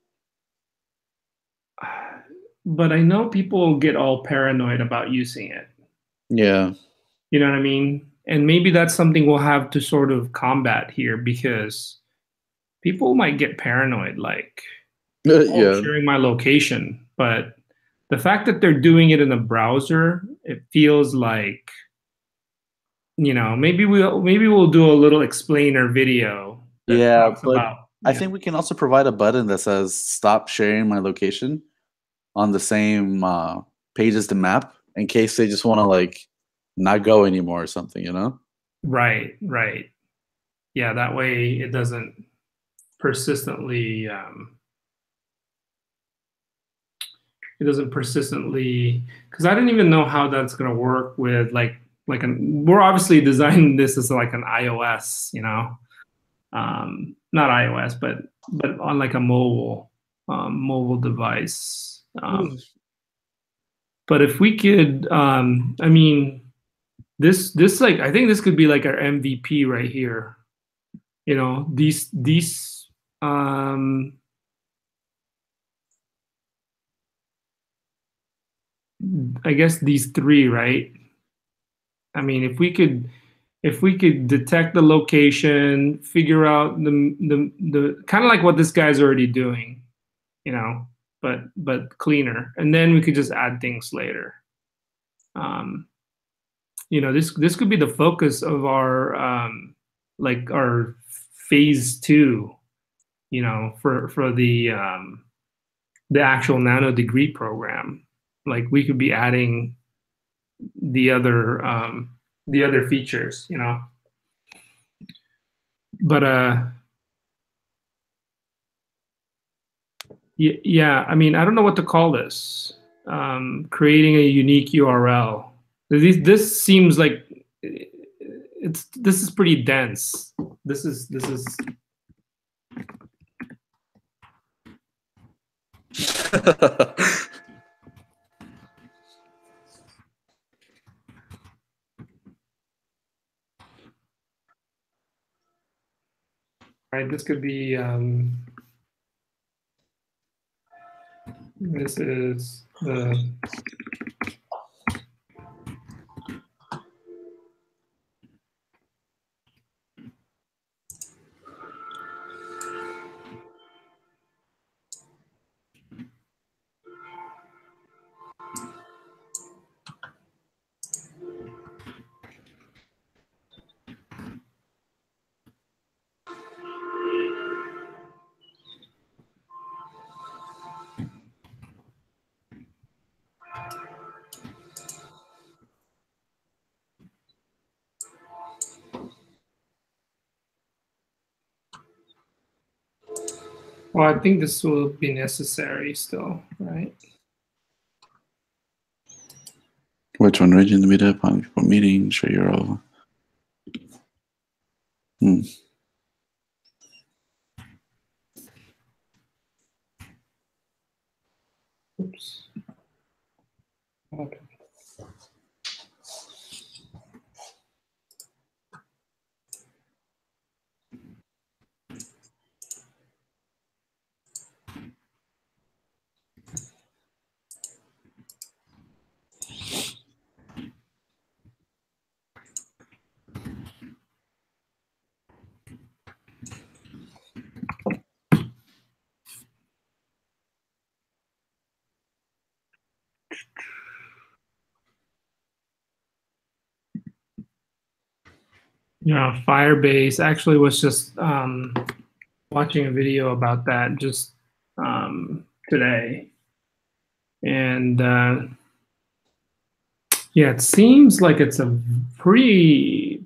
But I know people get all paranoid about using it. Yeah. You know what I mean? And maybe that's something we'll have to sort of combat here, because people might get paranoid, like, Yeah. sharing my location. But the fact that they're doing it in a browser, it feels like, maybe we'll do a little explainer video that Yeah, talks but about. I think we can also provide a button that says "Stop sharing my location" on the same page as the map, in case they just want to like not go anymore or something. Right. Yeah, that way it doesn't persistently because I didn't even know how that's going to work with we're obviously designing this as like an iOS, not iOS, but on like a mobile device. But if we could, I mean, this like, I think this could be like our MVP right here. These I guess these three, right? I mean, if we could detect the location, figure out the kind of like what this guy's already doing, but cleaner, and then we could just add things later. This could be the focus of our our phase 2, for the actual nano degree program. Like, we could be adding the other features, but yeah, I mean, I don't know what to call this. Creating a unique URL. This seems like this is pretty dense. This is right. This could be this is the well, I think this will be necessary still, right? Which one? Region the meetup on people meeting. Sure, you're all. Oops. Okay. Yeah, Firebase actually was just watching a video about that just today, and yeah, it seems like it's a pretty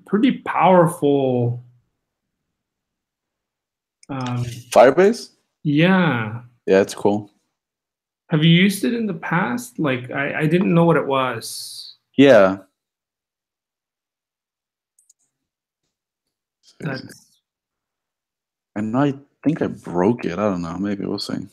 powerful. Firebase? Yeah. Yeah, it's cool. Have you used it in the past? Like I didn't know what it was. Yeah. That's And I think I broke it. I don't know. Maybe we'll see.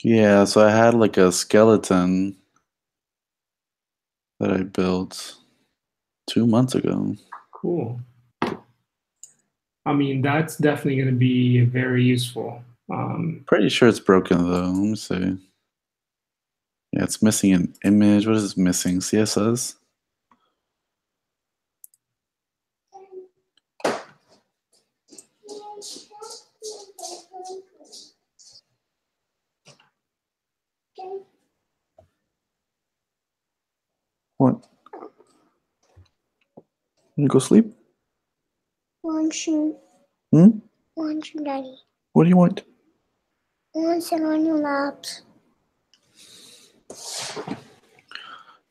Yeah, so I had like a skeleton that I built 2 months ago. cool. I mean, that's definitely going to be very useful. Pretty sure it's broken though. Let me see. Yeah, it's missing an image. What is missing? CSS? What? You go sleep? Want you, Hmm? want you, Daddy. What do you want? I want to sit on your laps.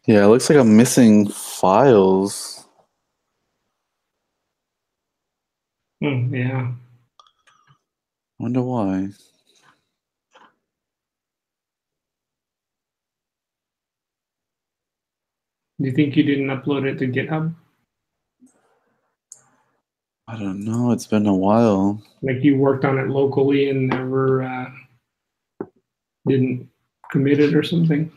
Yeah, it looks like I'm missing files. yeah. Wonder why. Do you think you didn't upload it to GitHub? I don't know. It's been a while. Like you worked on it locally and never didn't commit it or something?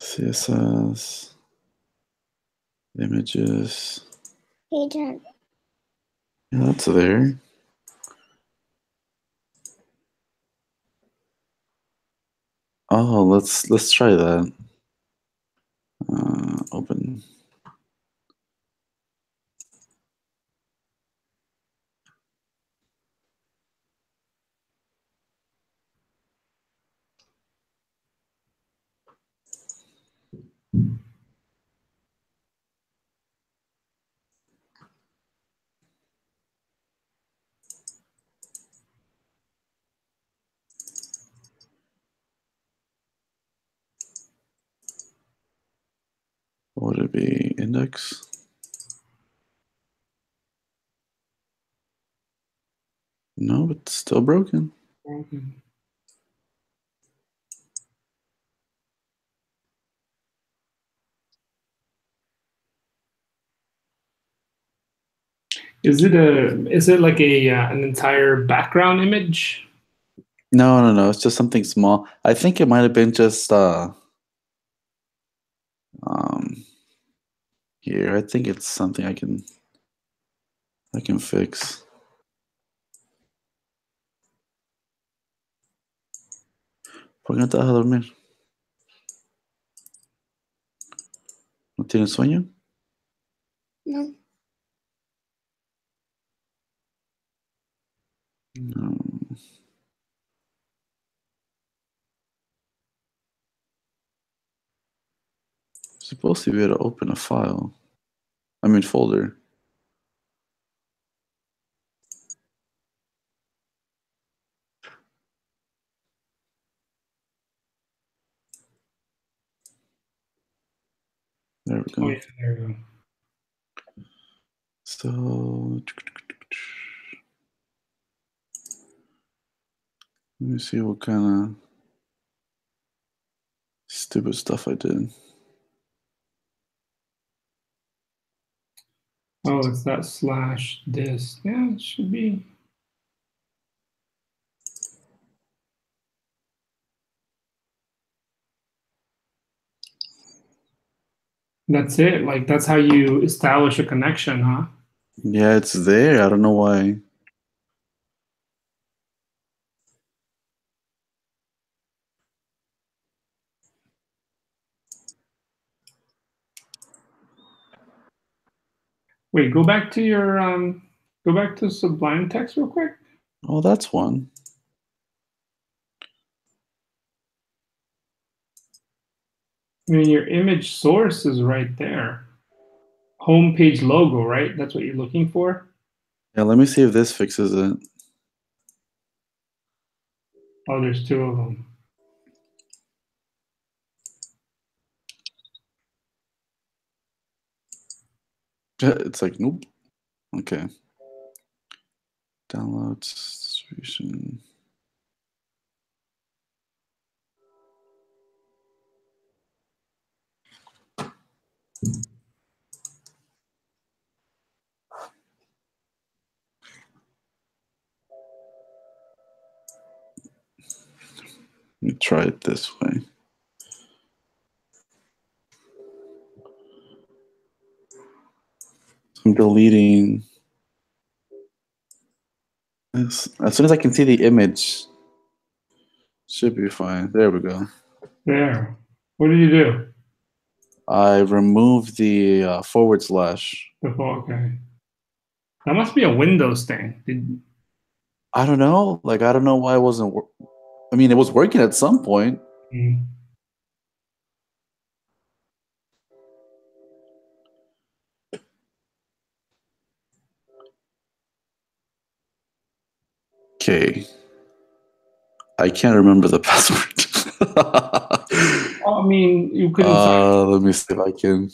CSS. Images. Hey, Dad. Yeah, that's there. Oh, let's try that. Open. What would it be? Index? No, it's still broken. Okay. Is it like a an entire background image? No. It's just something small. I think it might have been just here. I think it's something I can fix. ¿Por qué no te vas a dormir? ¿No tienes sueño? No. No. Supposed to be able to open a file. I mean folder. There we go. Oh, yeah, there we go. So let me see what kind of stupid stuff I did. Oh, it's that slash this. Yeah, it should be. That's it. Like that's how you establish a connection, huh? Yeah, it's there. I don't know why. Wait, go back to your Go back to Sublime Text real quick. Oh, that's one. I mean, your image source is right there. Homepage logo, right? That's what you're looking for. Yeah, let me see if this fixes it. Oh, there's two of them. It's like, nope. Okay. Downloads, distribution. Let me try it this way. I'm deleting this. As soon as I can see the image, should be fine. There we go. There. What did you do? I removed the / Okay. That must be a Windows thing. I don't know. Like, I don't know why it wasn't. I mean, it was working at some point. Mm. Okay. I can't remember the password. I mean, you couldn't sign. Let me see if I can.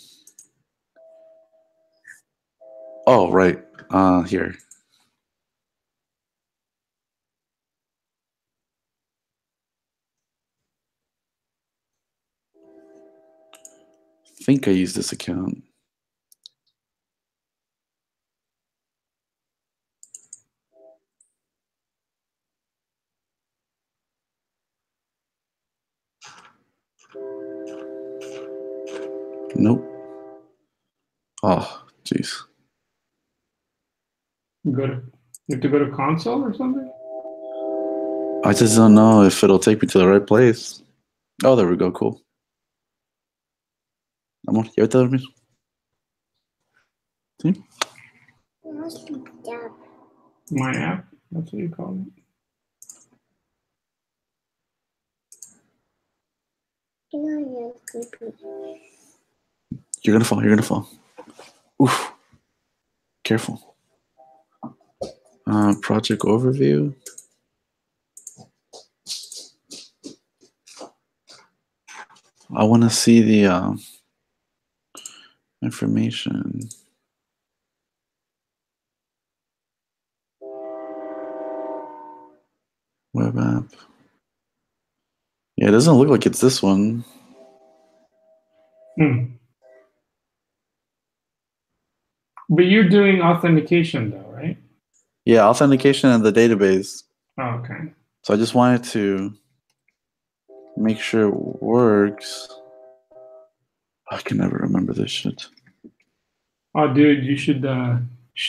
Oh, right. Here. I think I used this account. Nope. Oh, jeez. You have to go to console or something? I just don't know if it'll take me to the right place. Oh, there we go. Cool. Amor, ya vete a dormir. ¿Sí? My app? That's what you call it. You're gonna fall. You're gonna fall. Oof. Careful. Project overview. I want to see the information. Web app. Yeah, it doesn't look like it's this one. But you're doing authentication though, right? Yeah, authentication in the database. Oh, okay. So I just wanted to make sure it works. I can never remember this shit. Oh, dude, you should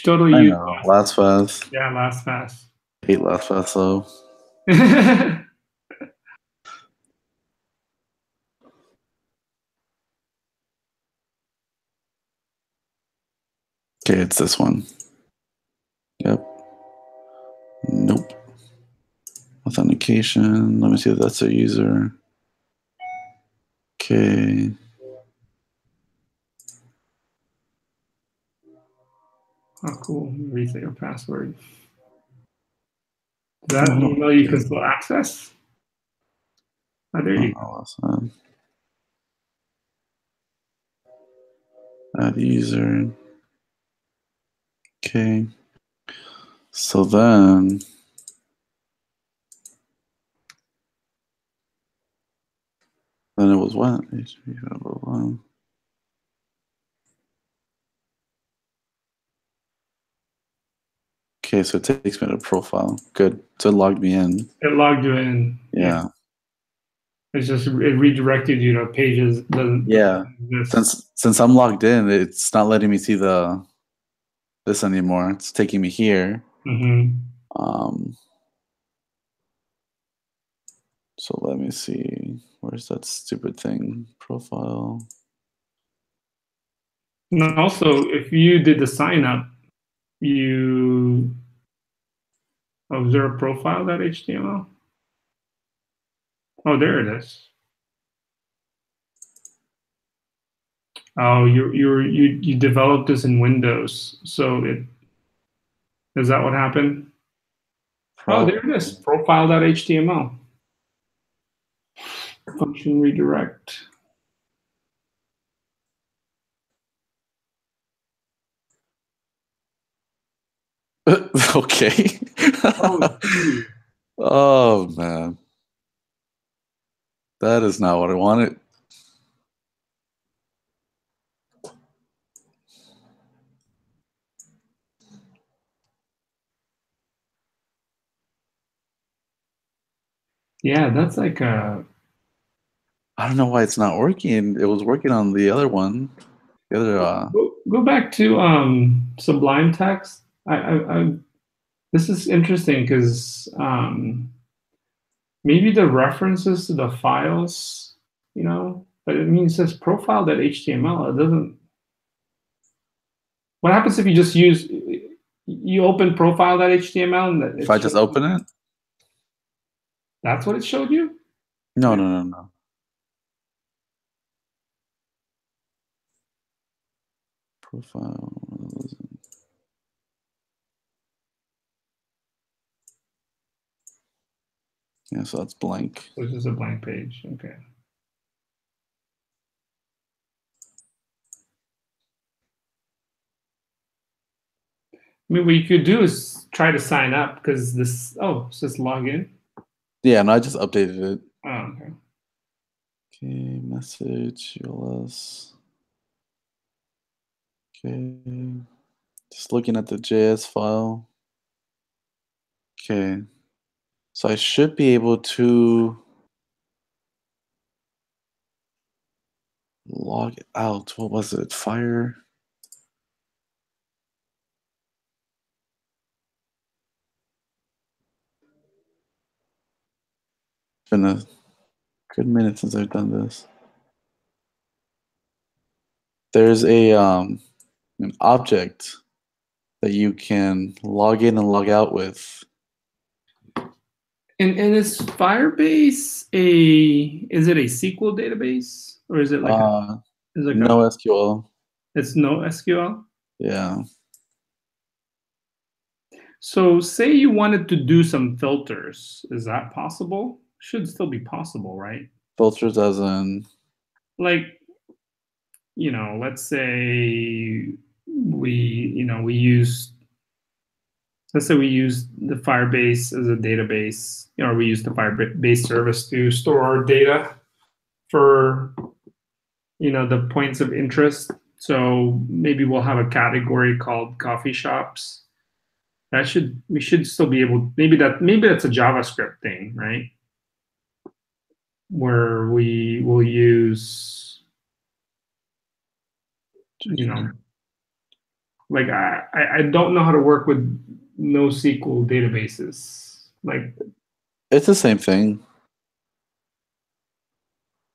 totally I use know. LastPass. Yeah, LastPass. I hate LastPass though. Okay, it's this one. Yep. Nope. Authentication. Let me see if that's a user. Okay. Oh, cool. Reset your password. Is that email you can still access? Oh, there you go. Awesome. Add user. Okay. So then it was what? Okay, so it takes me to profile. Good. So it logged me in. It logged you in. Yeah. It's just it redirected you to pages. Yeah. Since I'm logged in, it's not letting me see this anymore. It's taking me here. So let me see. Where's that stupid thing? Profile. And also, if you did the sign up, you observe profile.html. Oh, there it is. Oh, you developed this in Windows, so is that what happened? Oh, there it is. Profile.html. Function redirect. Okay. Oh, gee. Oh man, that is not what I wanted. Yeah, that's like a. I don't know why it's not working. It was working on the other one. The other Go back to Sublime Text. I this is interesting because maybe the references to the files, but it means it says profile.html. It doesn't. What happens if you just you open profile.html and if I just open it? That's what it showed you? No, no, no, no. Profile. Yeah, so that's blank. So it's just a blank page. Okay. I mean, what you could do is try to sign up because this. Oh, it says login. Yeah, no, I just updated it. Oh, okay. Okay, message, ULS. Okay, just looking at the JS file. Okay, so I should be able to log out. What was it? Fire. Been a good minute since I've done this. There's an object that you can log in and log out with. And is Firebase is it a SQL database or is it like no SQL. It's no SQL? Yeah. So say you wanted to do some filters, is that possible? Should still be possible, right? Filters as in Like, let's say we use let's say we use the Firebase as a database, or we use the Firebase service to store our data for the points of interest. So maybe we'll have a category called coffee shops. We should still be able, maybe that's a JavaScript thing, right? Where we will use, like I don't know how to work with NoSQL databases. Like it's the same thing.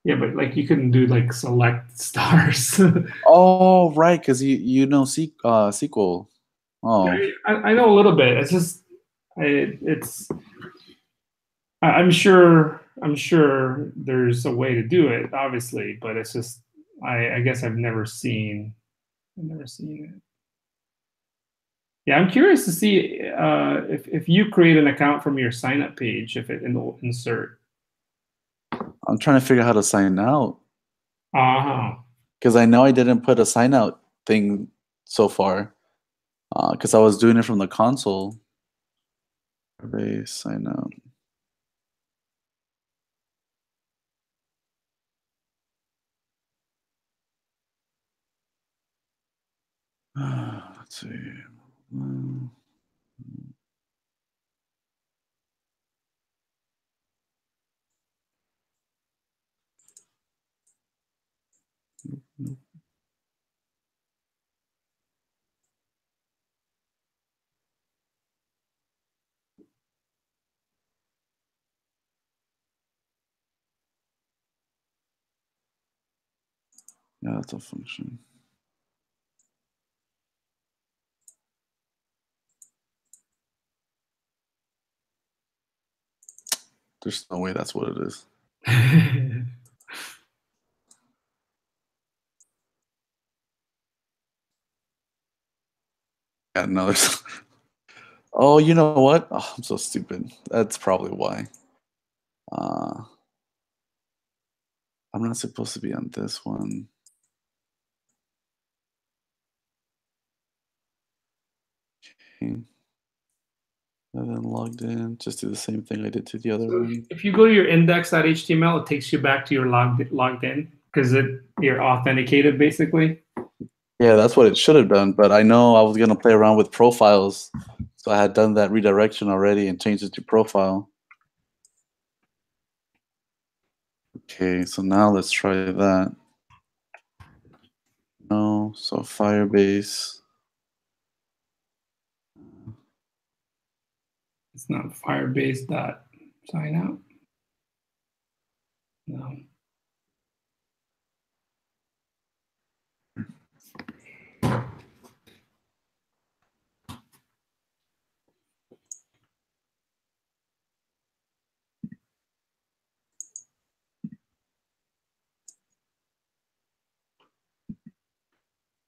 yeah, but like you couldn't do like select stars. Oh, right, because you know SQL. Oh, I know a little bit. It's just I'm sure there's a way to do it, obviously, but it's just I guess I've never seen it. Yeah, I'm curious to see if you create an account from your sign up page, if it'll insert. I'm trying to figure out how to sign out. Uh-huh. Because I know I didn't put a sign out thing so far. Because I was doing it from the console. Firebase sign out. Let's see. Yeah, that's a function. There's no way that's what it is. Yeah, no, there's. Oh, you know what? Oh, I'm so stupid. That's probably why. I'm not supposed to be on this one. Okay. And then logged in. Just do the same thing I did to the other So one. if you go to your index.html, it takes you back to your logged in because you're authenticated basically. Yeah, that's what it should have done. But I know I was gonna play around with profiles, so I had done that redirection already and changed it to profile. Okay, so now let's try that. No, so Firebase. It's not Firebase dot sign out. No.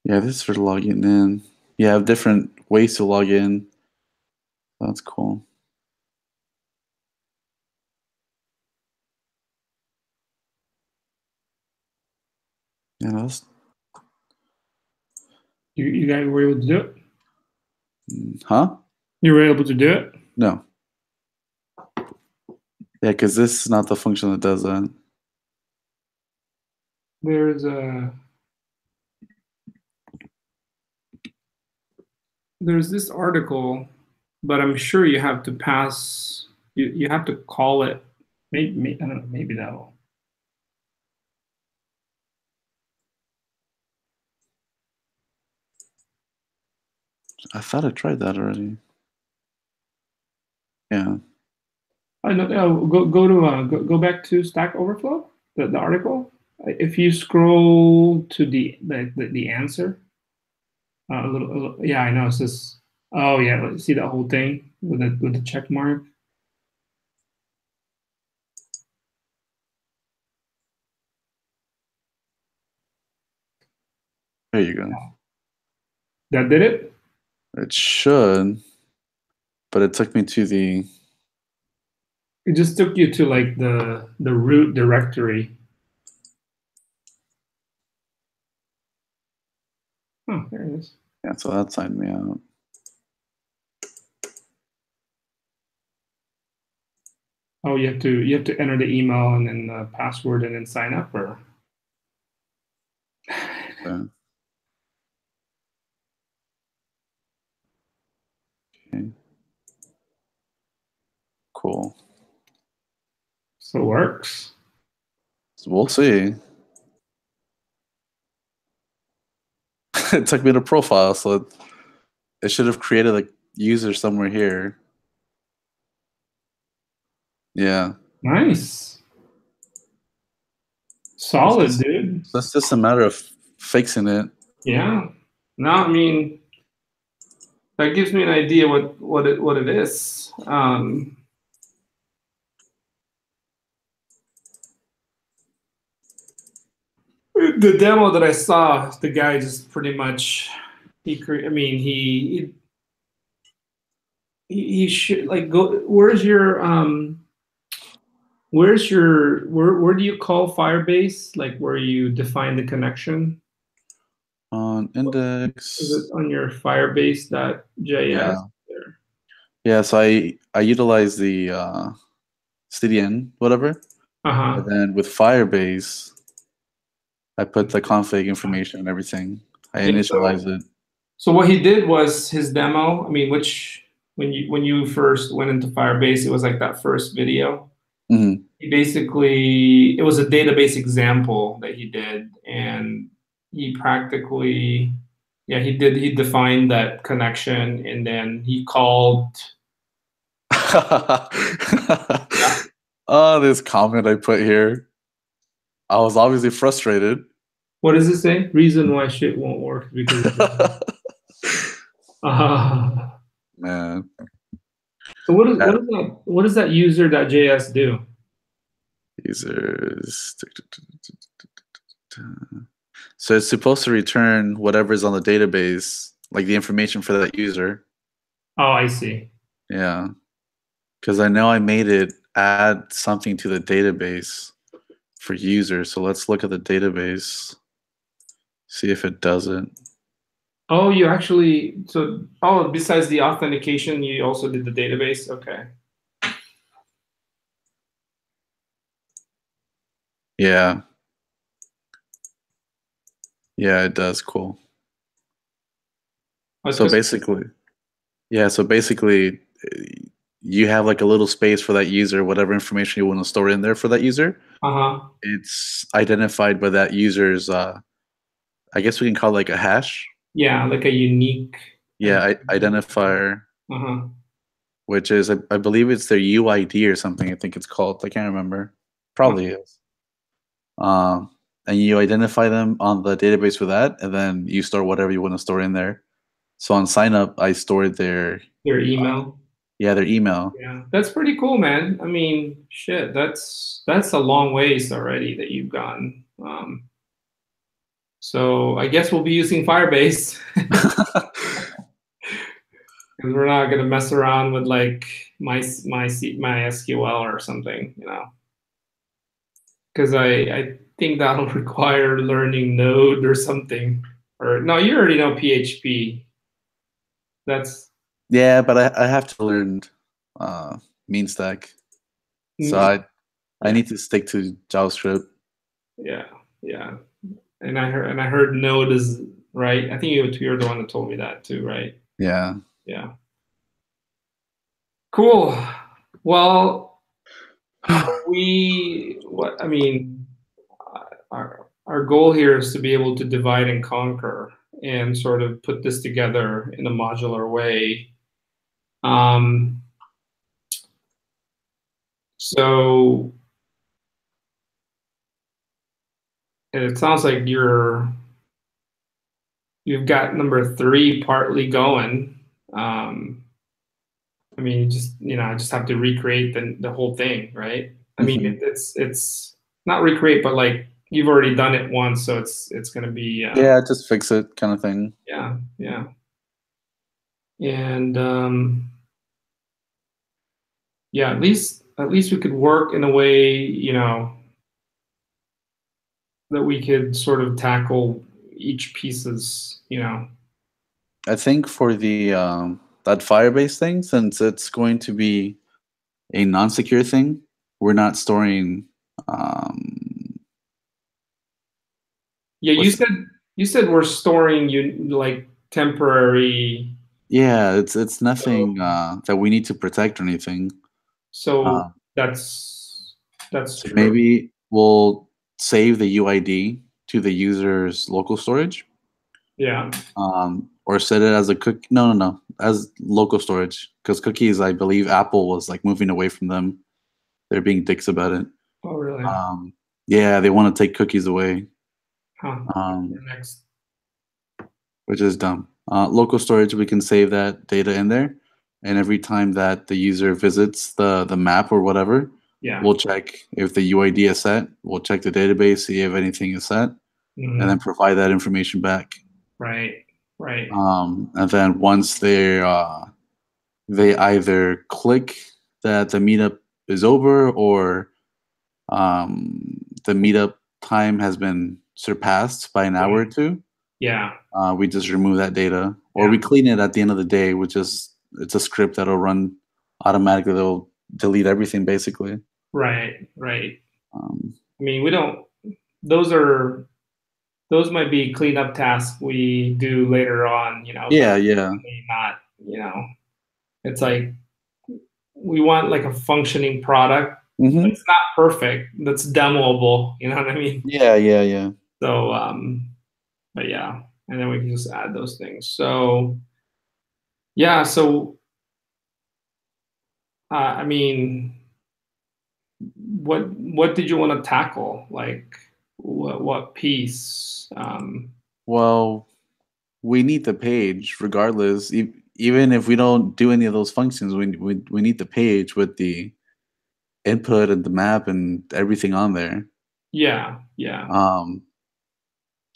Yeah, this is for logging in. You have different ways to log in. That's cool. Yeah, that's. You guys were able to do it? Huh? You were able to do it? No. Yeah, because this is not the function that does that. There's this article, but I'm sure you have to pass. You have to call it. Maybe I don't know. Maybe that'll. I thought I tried that already. Yeah. I know. Go back to Stack Overflow, the article. If you scroll to the answer, a little. Yeah, I know. It's just. Oh yeah, see that whole thing with the check mark. There you go. That did it? It should, but it took me to the. It just took you to like the root directory. Oh, there it is. Yeah, so that signed me out. Oh, you have to enter the email and then the password and then sign up, or. Okay. Okay. Cool. So it works. So we'll see. It took me to profile, so it should have created a user somewhere here. Yeah. Nice. Solid, dude. So it's just a matter of fixing it. Yeah. No, I mean, that gives me an idea what it is. The demo that I saw, the guy just pretty much he should like go. Where do you call Firebase? Like where you define the connection? On index. Is it on your Firebase.js? Yeah. Yeah, so I utilize the CDN, whatever. Uh-huh. And then with Firebase, I put the config information and everything. I initialize it. So what he did was his demo. I mean, which when you first went into Firebase, it was like that first video. Mm-hmm. He basically, it was a database example that he did, and he practically, yeah, he defined that connection, and then he called. Oh, this comment I put here. I was obviously frustrated. What does it say? Reason why shit won't work because. Man. So what does that user.js do? Users. So it's supposed to return whatever's on the database, like the information for that user. Oh, I see. Yeah. Because I know I made it add something to the database for users. So let's look at the database, see if it does it. Oh, besides the authentication, you also did the database? Okay. Yeah. Yeah, it does. Cool. So basically, you have like a little space for that user, whatever information you want to store in there for that user. It's identified by that user's, I guess we can call it like a hash. Yeah, like a unique. Yeah, identifier, which is, I believe it's their UID or something. I think it's called. I can't remember. Probably is. And you identify them on the database with that, and then you store whatever you want to store in there. So on sign up, I stored their email. Yeah, their email. Yeah, that's pretty cool, man. I mean, shit, that's a long ways already that you've gone. So I guess we'll be using Firebase. Because we're not gonna mess around with like my SQL or something, you know. Because I think that'll require learning Node or something. Or no, you already know PHP. That's yeah, but I have to learn MeanStack. So I need to stick to JavaScript. Yeah, yeah. And I heard Node is right. I think you're the one that told me that too, right? Yeah. Yeah. Cool. Well, our goal here is to be able to divide and conquer and sort of put this together in a modular way. So it sounds like you've got number 3 partly going. I mean, I just have to recreate the whole thing, right? I mean, it's not recreate, but like you've already done it once, so it's going to be yeah, just fix it kind of thing. Yeah, yeah. And yeah, at least we could work in a way, you know, that we could sort of tackle each pieces, you know. I think for the that Firebase thing, since it's going to be a non-secure thing, we're not storing. Yeah, you said we're storing like temporary. Yeah, it's nothing that we need to protect or anything. So that's so maybe we'll save the UID to the user's local storage. Yeah. Or set it as a no, as local storage, because cookies, I believe Apple was like moving away from them. They're being dicks about it. Oh, really? Yeah, they want to take cookies away. Next. Which is dumb. Local storage, we can save that data in there, and every time that the user visits the map or whatever, we'll check if the UID is set. We'll check the database, see if anything is set, and then provide that information back. Right. Right. And then once they either click that the meetup is over or the meetup time has been surpassed by an hour or two. Yeah. We just remove that data, or we clean it at the end of the day, which is it's a script that'll run automatically. They'll delete everything basically. Right. Right. I mean, we don't. Those might be cleanup tasks we do later on, you know. Yeah, not, you know, it's like we want like a functioning product. It's not perfect. That's demoable. You know what I mean? Yeah. So, but yeah, and then we can just add those things. So, yeah. So, I mean, what did you want to tackle? Like, what piece? Well, we need the page regardless. even if we don't do any of those functions, we need the page with the input and the map and everything on there. Yeah, yeah.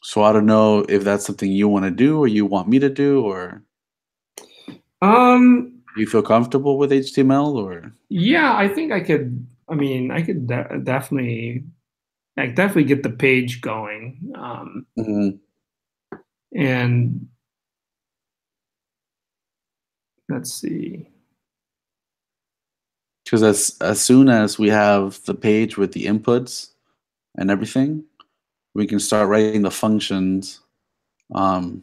So I don't know if that's something you want to do or you want me to do, or you feel comfortable with HTML, or Yeah, I think I could. I mean, I could definitely get the page going. Mhm. And let's see. Because as soon as we have the page with the inputs and everything, we can start writing the functions. The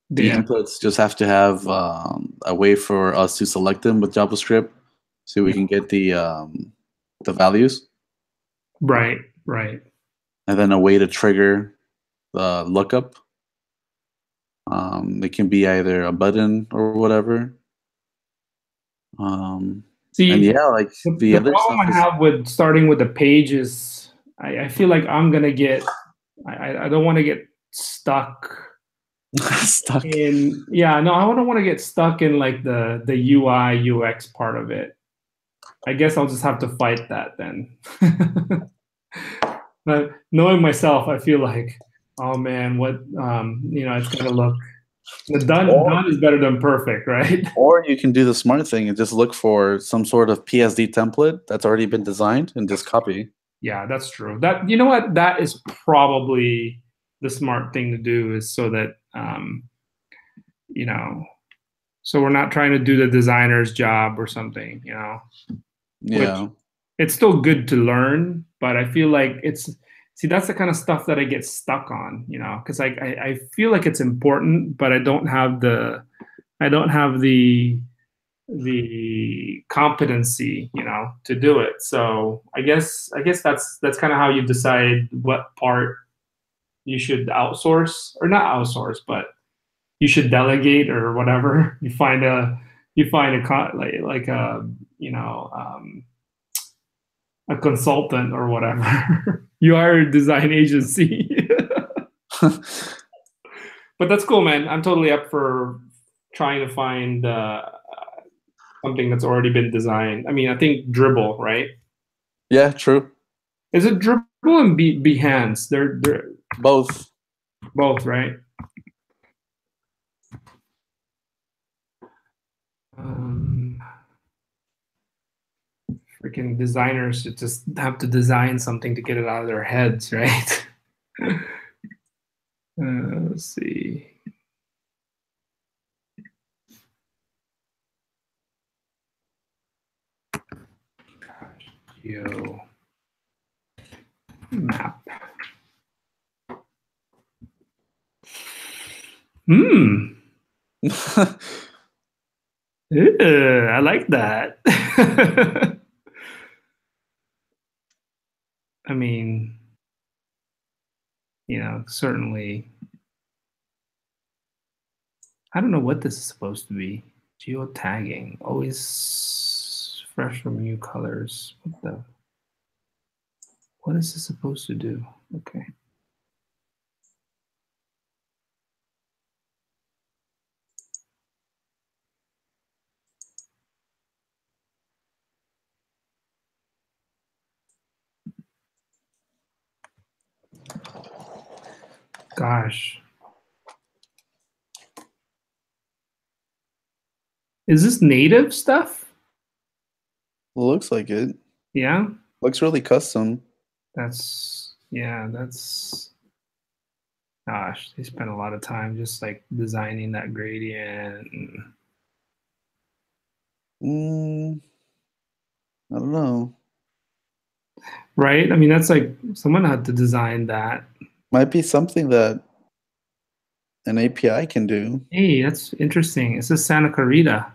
Yeah. inputs just have to have a way for us to select them with JavaScript, so we can get the values, Right, right. and then a way to trigger the lookup. It can be either a button or whatever. See, and yeah, like the the other problem stuff I is have with starting with the page is I feel like I'm gonna get I don't want to get stuck stuck. in I don't want to get stuck in like the UI UX part of it. I guess I'll just have to fight that then. But knowing myself, I feel like, oh man, what it's gonna look done is better than perfect, right? Or you can do the smart thing and just look for some sort of PSD template that's already been designed and just copy. Yeah, that's true. That you know what? That is probably the smart thing to do, is so that so we're not trying to do the designer's job or something, Yeah. Which it's still good to learn, but I feel like that's the kind of stuff that I get stuck on, because I feel like it's important, but I don't have the competency, to do it. So I guess that's kind of how you decide what part you should outsource, or not outsource, but you should delegate or whatever. You find a a consultant or whatever. You hire a design agency. But that's cool, man. I'm totally up for trying to find something that's already been designed. I mean, I think Dribbble, right? Yeah, true. Is it Dribbble and Behance? They're both, right? Freaking designers should just have to design something to get it out of their heads, right? Let's see. Geo map. I like that. I mean, certainly. I don't know what this is supposed to be. Geotagging, always fresh from new colors. What is this supposed to do? Okay. Gosh. Is this native stuff? Looks like it. Yeah. Looks really custom. Gosh, they spent a lot of time just like designing that gradient. I don't know. Right? I mean, that's like someone had to design that. Might be something that an API can do. Hey, that's interesting. It says Santa Clarita.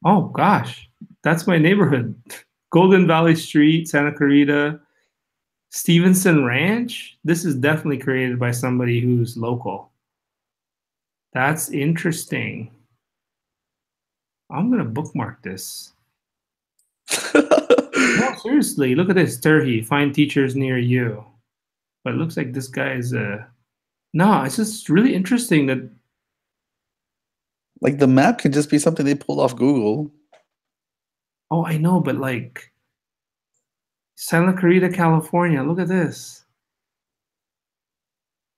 Oh gosh, that's my neighborhood. Golden Valley Street, Santa Clarita, Stevenson Ranch. This is definitely created by somebody who's local. That's interesting. I'm gonna bookmark this. No, seriously, look at this. Turhi, find teachers near you. But it looks like this guy is no, it's just really interesting that Like the map can just be something they pulled off Google. Oh, I know, but like Santa Clarita, California. Look at this.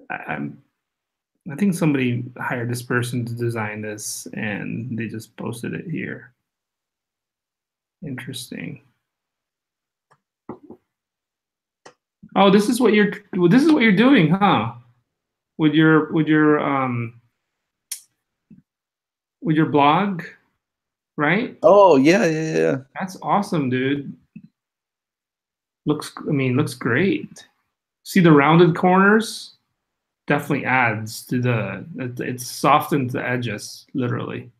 I'm I think somebody hired this person to design this and they just posted it here. Interesting. Oh, this is what you're doing, huh? With your blog, right? Oh yeah. That's awesome, dude. Looks great. See the rounded corners? Definitely adds to it softens the edges, literally.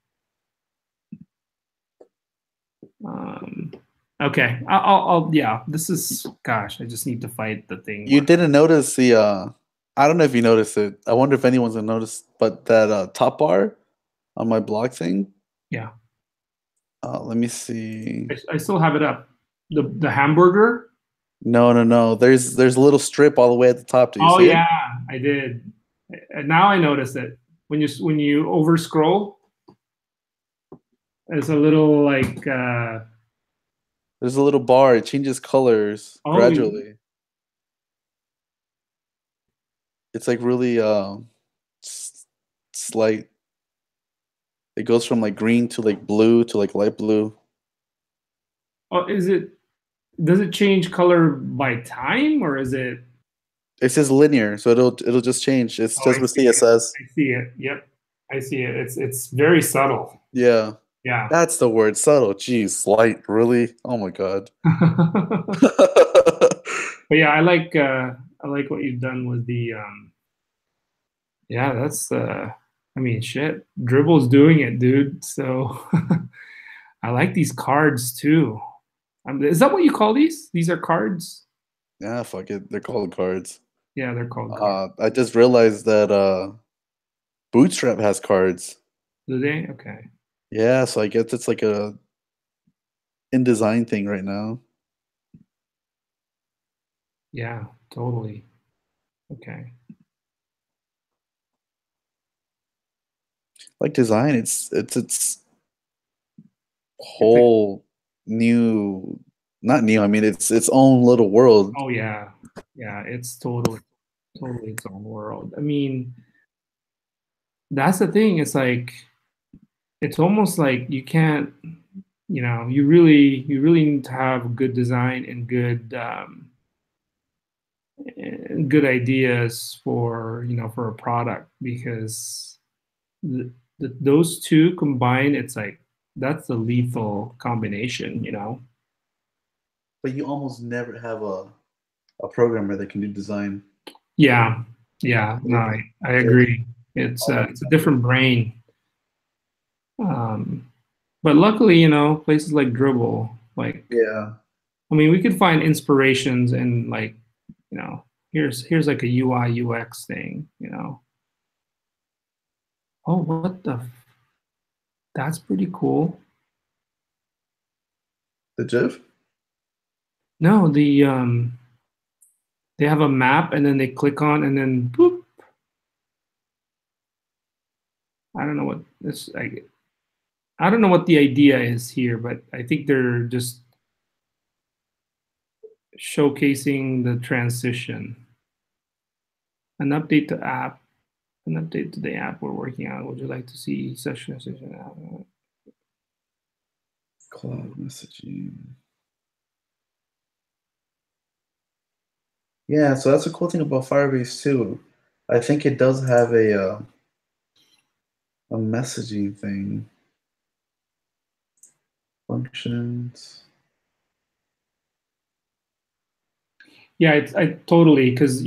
Okay, I'll yeah. This is gosh. I just need to fight the thing. You didn't notice the I don't know if you noticed it. I wonder if anyone's gonna notice, but that top bar on my blog thing. Yeah. Let me see. I still have it up. The hamburger. No. There's a little strip all the way at the top. Do you Oh see yeah, it? I did. And now I notice it when you over scroll. There's a little like. There's a little bar. It changes colors gradually. It's like really slight. It goes from like green to like blue to like light blue. Oh, does it change color by time or is it? It says linear, so it'll just change. It's just with CSS. I see it. Yep, I see it. It's very subtle. Yeah. Yeah. That's the word, subtle. Jeez, light, really? Oh my god. But yeah, I like what you've done with the yeah, that's I mean shit. Dribble's doing it, dude. So I like these cards too. Is that what you call these? These are cards? Yeah, fuck it. They're called cards. Yeah, they're called cards. I just realized that Bootstrap has cards. Do they? Okay. Yeah, so I guess it's like a InDesign thing right now. Yeah, totally. Okay. Like design, it's whole new, not new. I mean, it's its own little world. Oh yeah, it's totally its own world. I mean, that's the thing. It's like, it's almost like you can't, you really need to have good design and good ideas for a product, because those two combined, it's like that's the lethal combination. But you almost never have a programmer that can do design. Yeah, no, I agree. It's a different brain. But luckily, places like Dribble, like, yeah, I mean, we could find inspirations in like, here's like a UI UX thing, Oh, what the? That's pretty cool. The GIF? No, they have a map and then they click on and then boop. I don't know what this. I don't know what the idea is here, but I think they're just showcasing the transition. An update to app. An update to the app we're working on. Would you like to see such transition app? Cloud messaging. Yeah, so that's a cool thing about Firebase too. I think it does have a messaging thing. Functions. Yeah, I totally, because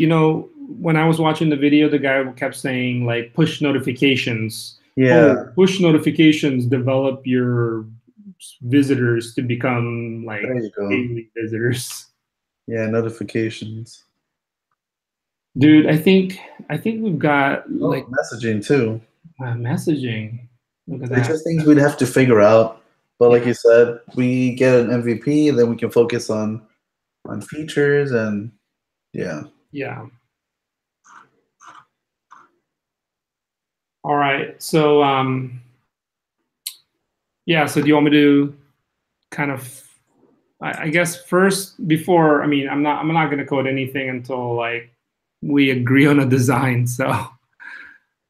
when I was watching the video, the guy kept saying like push notifications. Yeah. Oh, push notifications develop your visitors to become like daily visitors. Yeah, notifications. Dude, I think we've got like messaging too. Messaging. Look at that. It's just things we'd have to figure out. But like you said, we get an MVP, and then we can focus on features and yeah. Yeah. All right. So Yeah. So do you want me to kind of, I guess first before, I mean, I'm not going to code anything until like we agree on a design. So,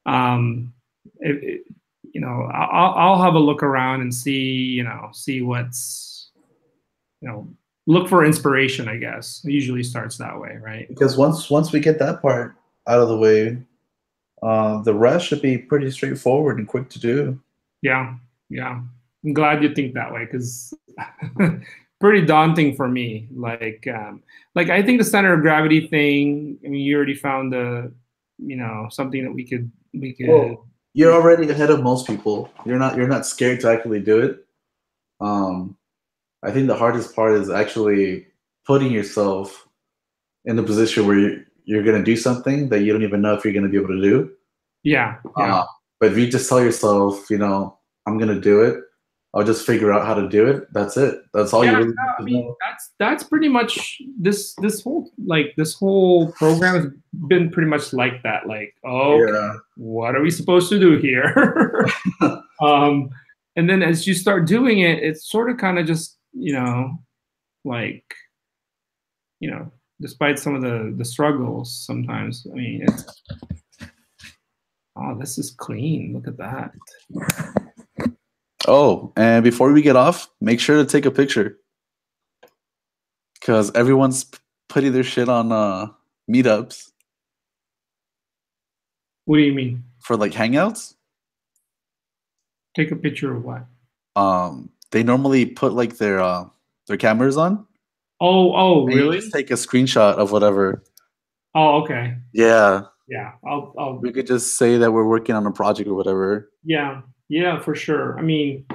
um, you know, I'll have a look around and see what's, look for inspiration, I guess. It usually starts that way, right? Because once we get that part out of the way, the rest should be pretty straightforward and quick to do. Yeah, yeah. I'm glad you think that way because pretty daunting for me. Like I think the center of gravity thing. I mean, you already found something that we could. Well, you're already ahead of most people. You're not scared to actually do it. I think the hardest part is actually putting yourself in the position where you're going to do something that you don't even know if you're going to be able to do. Yeah. But if you just tell yourself, I'm going to do it, I'll just figure out how to do it. That's it. That's all you really need to know. That's pretty much this whole program has been pretty much like that. Like, what are we supposed to do here? And then as you start doing it, it's sort of kind of just, despite some of the struggles sometimes. I mean, this is clean. Look at that. Oh, and before we get off, make sure to take a picture. Because everyone's putting their shit on meetups. What do you mean? For like hangouts? Take a picture of what? They normally put like their cameras on. Oh, and really? You just take a screenshot of whatever. Oh, okay. Yeah. Yeah, I'll. We could just say that we're working on a project or whatever. Yeah, for sure. I mean,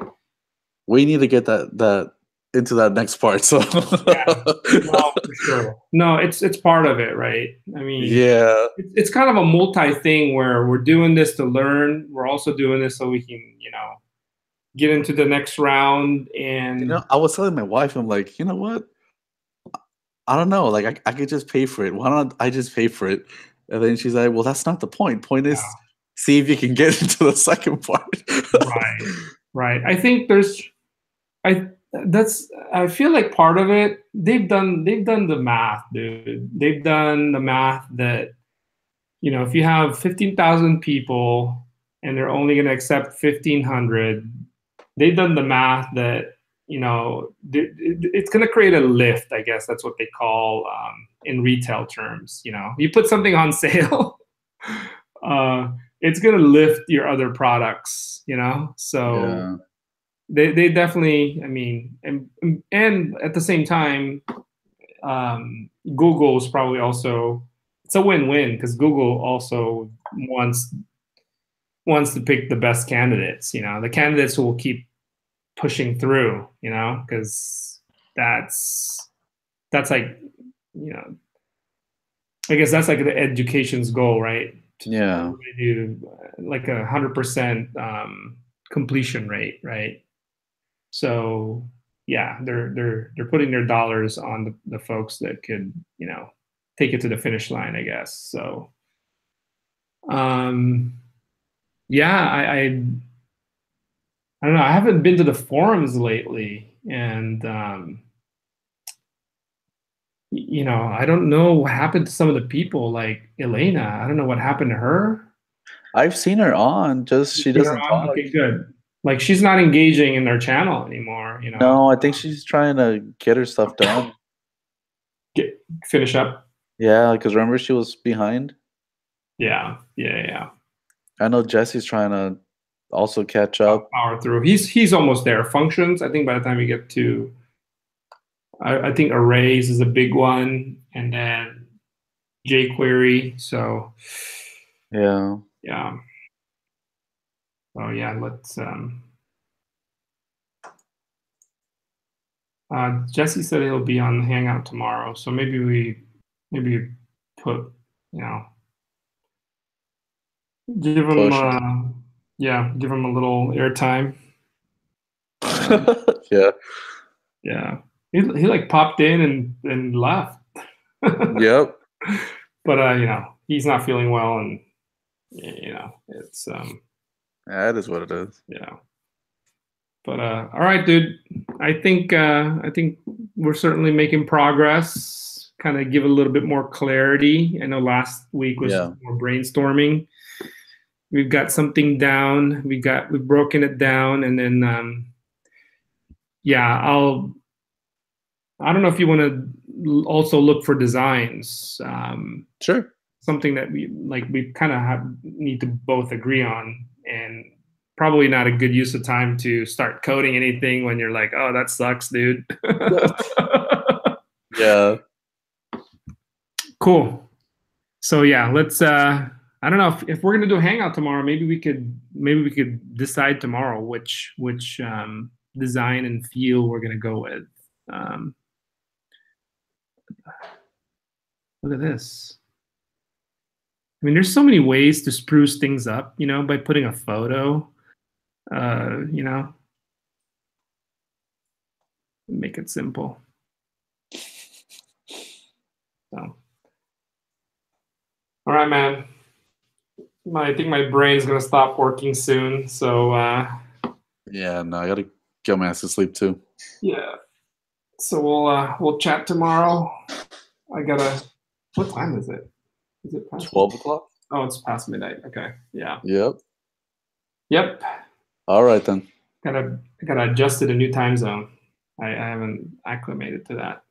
we need to get that into that next part. So yeah, no, for sure. No, it's part of it, right? I mean, yeah, it's kind of a multi thing where we're doing this to learn. We're also doing this so we can, get into the next round. And I was telling my wife, I'm like, you know what? I don't know. Like, I could just pay for it. Why don't I just pay for it? And then she's like, well, that's not the point. Point is, see if you can get into the second part. Right. I think I feel like part of it, they've done the math, dude. They've done the math that, if you have 15,000 people and they're only going to accept 1,500, they've done the math that, it's going to create a lift, I guess. That's what they call in retail terms. You put something on sale, it's going to lift your other products, So yeah. They definitely, I mean, and at the same time, Google is probably also, it's a win-win because Google also wants to pick the best candidates, the candidates who will keep pushing through, because that's like, I guess that's like the education's goal, right? Yeah. To do like 100% completion rate, right? So yeah, they're putting their dollars on the folks that could, take it to the finish line, I guess. So yeah, I don't know. I haven't been to the forums lately, and I don't know what happened to some of the people, like Elena. I don't know what happened to her. I've seen her on, just she doesn't talk. Okay, good. Like she's not engaging in their channel anymore, No, I think she's trying to get her stuff done. Finish up. Yeah, because remember she was behind. Yeah. I know Jesse's trying to also catch up. Power through. He's almost there. Functions. I think by the time you get to, I think arrays is a big one, and then jQuery. So yeah. Oh yeah, let's. Jesse said he'll be on Hangout tomorrow, so maybe we put, give him give him a little airtime. Yeah. He like popped in and left. Yep. But he's not feeling well, and it's that is what it is. Yeah. But all right, dude. I think we're certainly making progress. Kind of give a little bit more clarity. I know last week was Yeah. more brainstorming. We've got something down. We've broken it down, and then yeah, I don't know if you want to also look for designs. Sure. Something that we kind of need to both agree on, and probably not a good use of time to start coding anything when you're like, oh, that sucks, dude. Yeah. Cool. So yeah, let's I don't know if we're gonna do a hangout tomorrow, maybe we could decide tomorrow which design and feel we're gonna go with. Look at this. I mean, there's so many ways to spruce things up, by putting a photo, make it simple. So, all right, man. I think my brain's gonna stop working soon. So, Yeah, no, I gotta get my ass to sleep too. yeah. So we'll chat tomorrow. I gotta. What time is it? Is it past 12 o'clock? Oh, it's past midnight. Okay. Yeah. Yep. Yep. All right then. Gotta adjust to the new time zone. I haven't acclimated to that.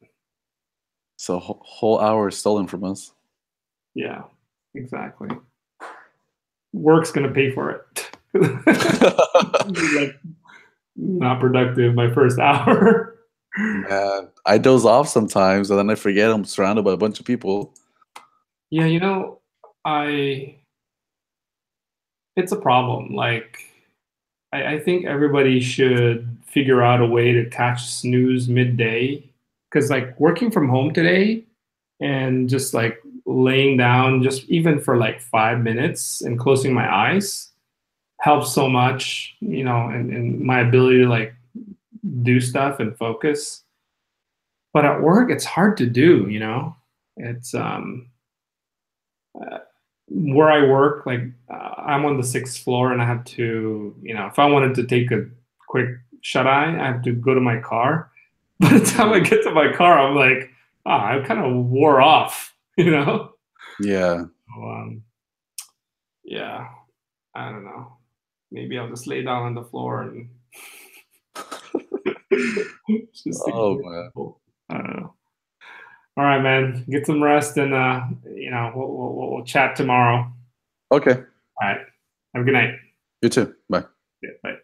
So whole hour is stolen from us. Yeah, exactly. Work's gonna pay for it. Like, not productive my first hour. Man, I doze off sometimes and then I forget I'm surrounded by a bunch of people. Yeah, it's a problem. Like, I think everybody should figure out a way to catch snooze midday. Because, like, working from home today and just like laying down, just even for like 5 minutes and closing my eyes helps so much, and my ability to like do stuff and focus. But at work, it's hard to do, It's where I work, like I'm on the 6th floor and I have to, if I wanted to take a quick shut eye, I have to go to my car. By the time I get to my car, I'm like, I kind of wore off, Yeah. So, yeah, I don't know. Maybe I'll just lay down on the floor and just Oh man. I don't know. All right, man. Get some rest, and we'll chat tomorrow. Okay. All right. Have a good night. You too. Bye. Yeah, bye.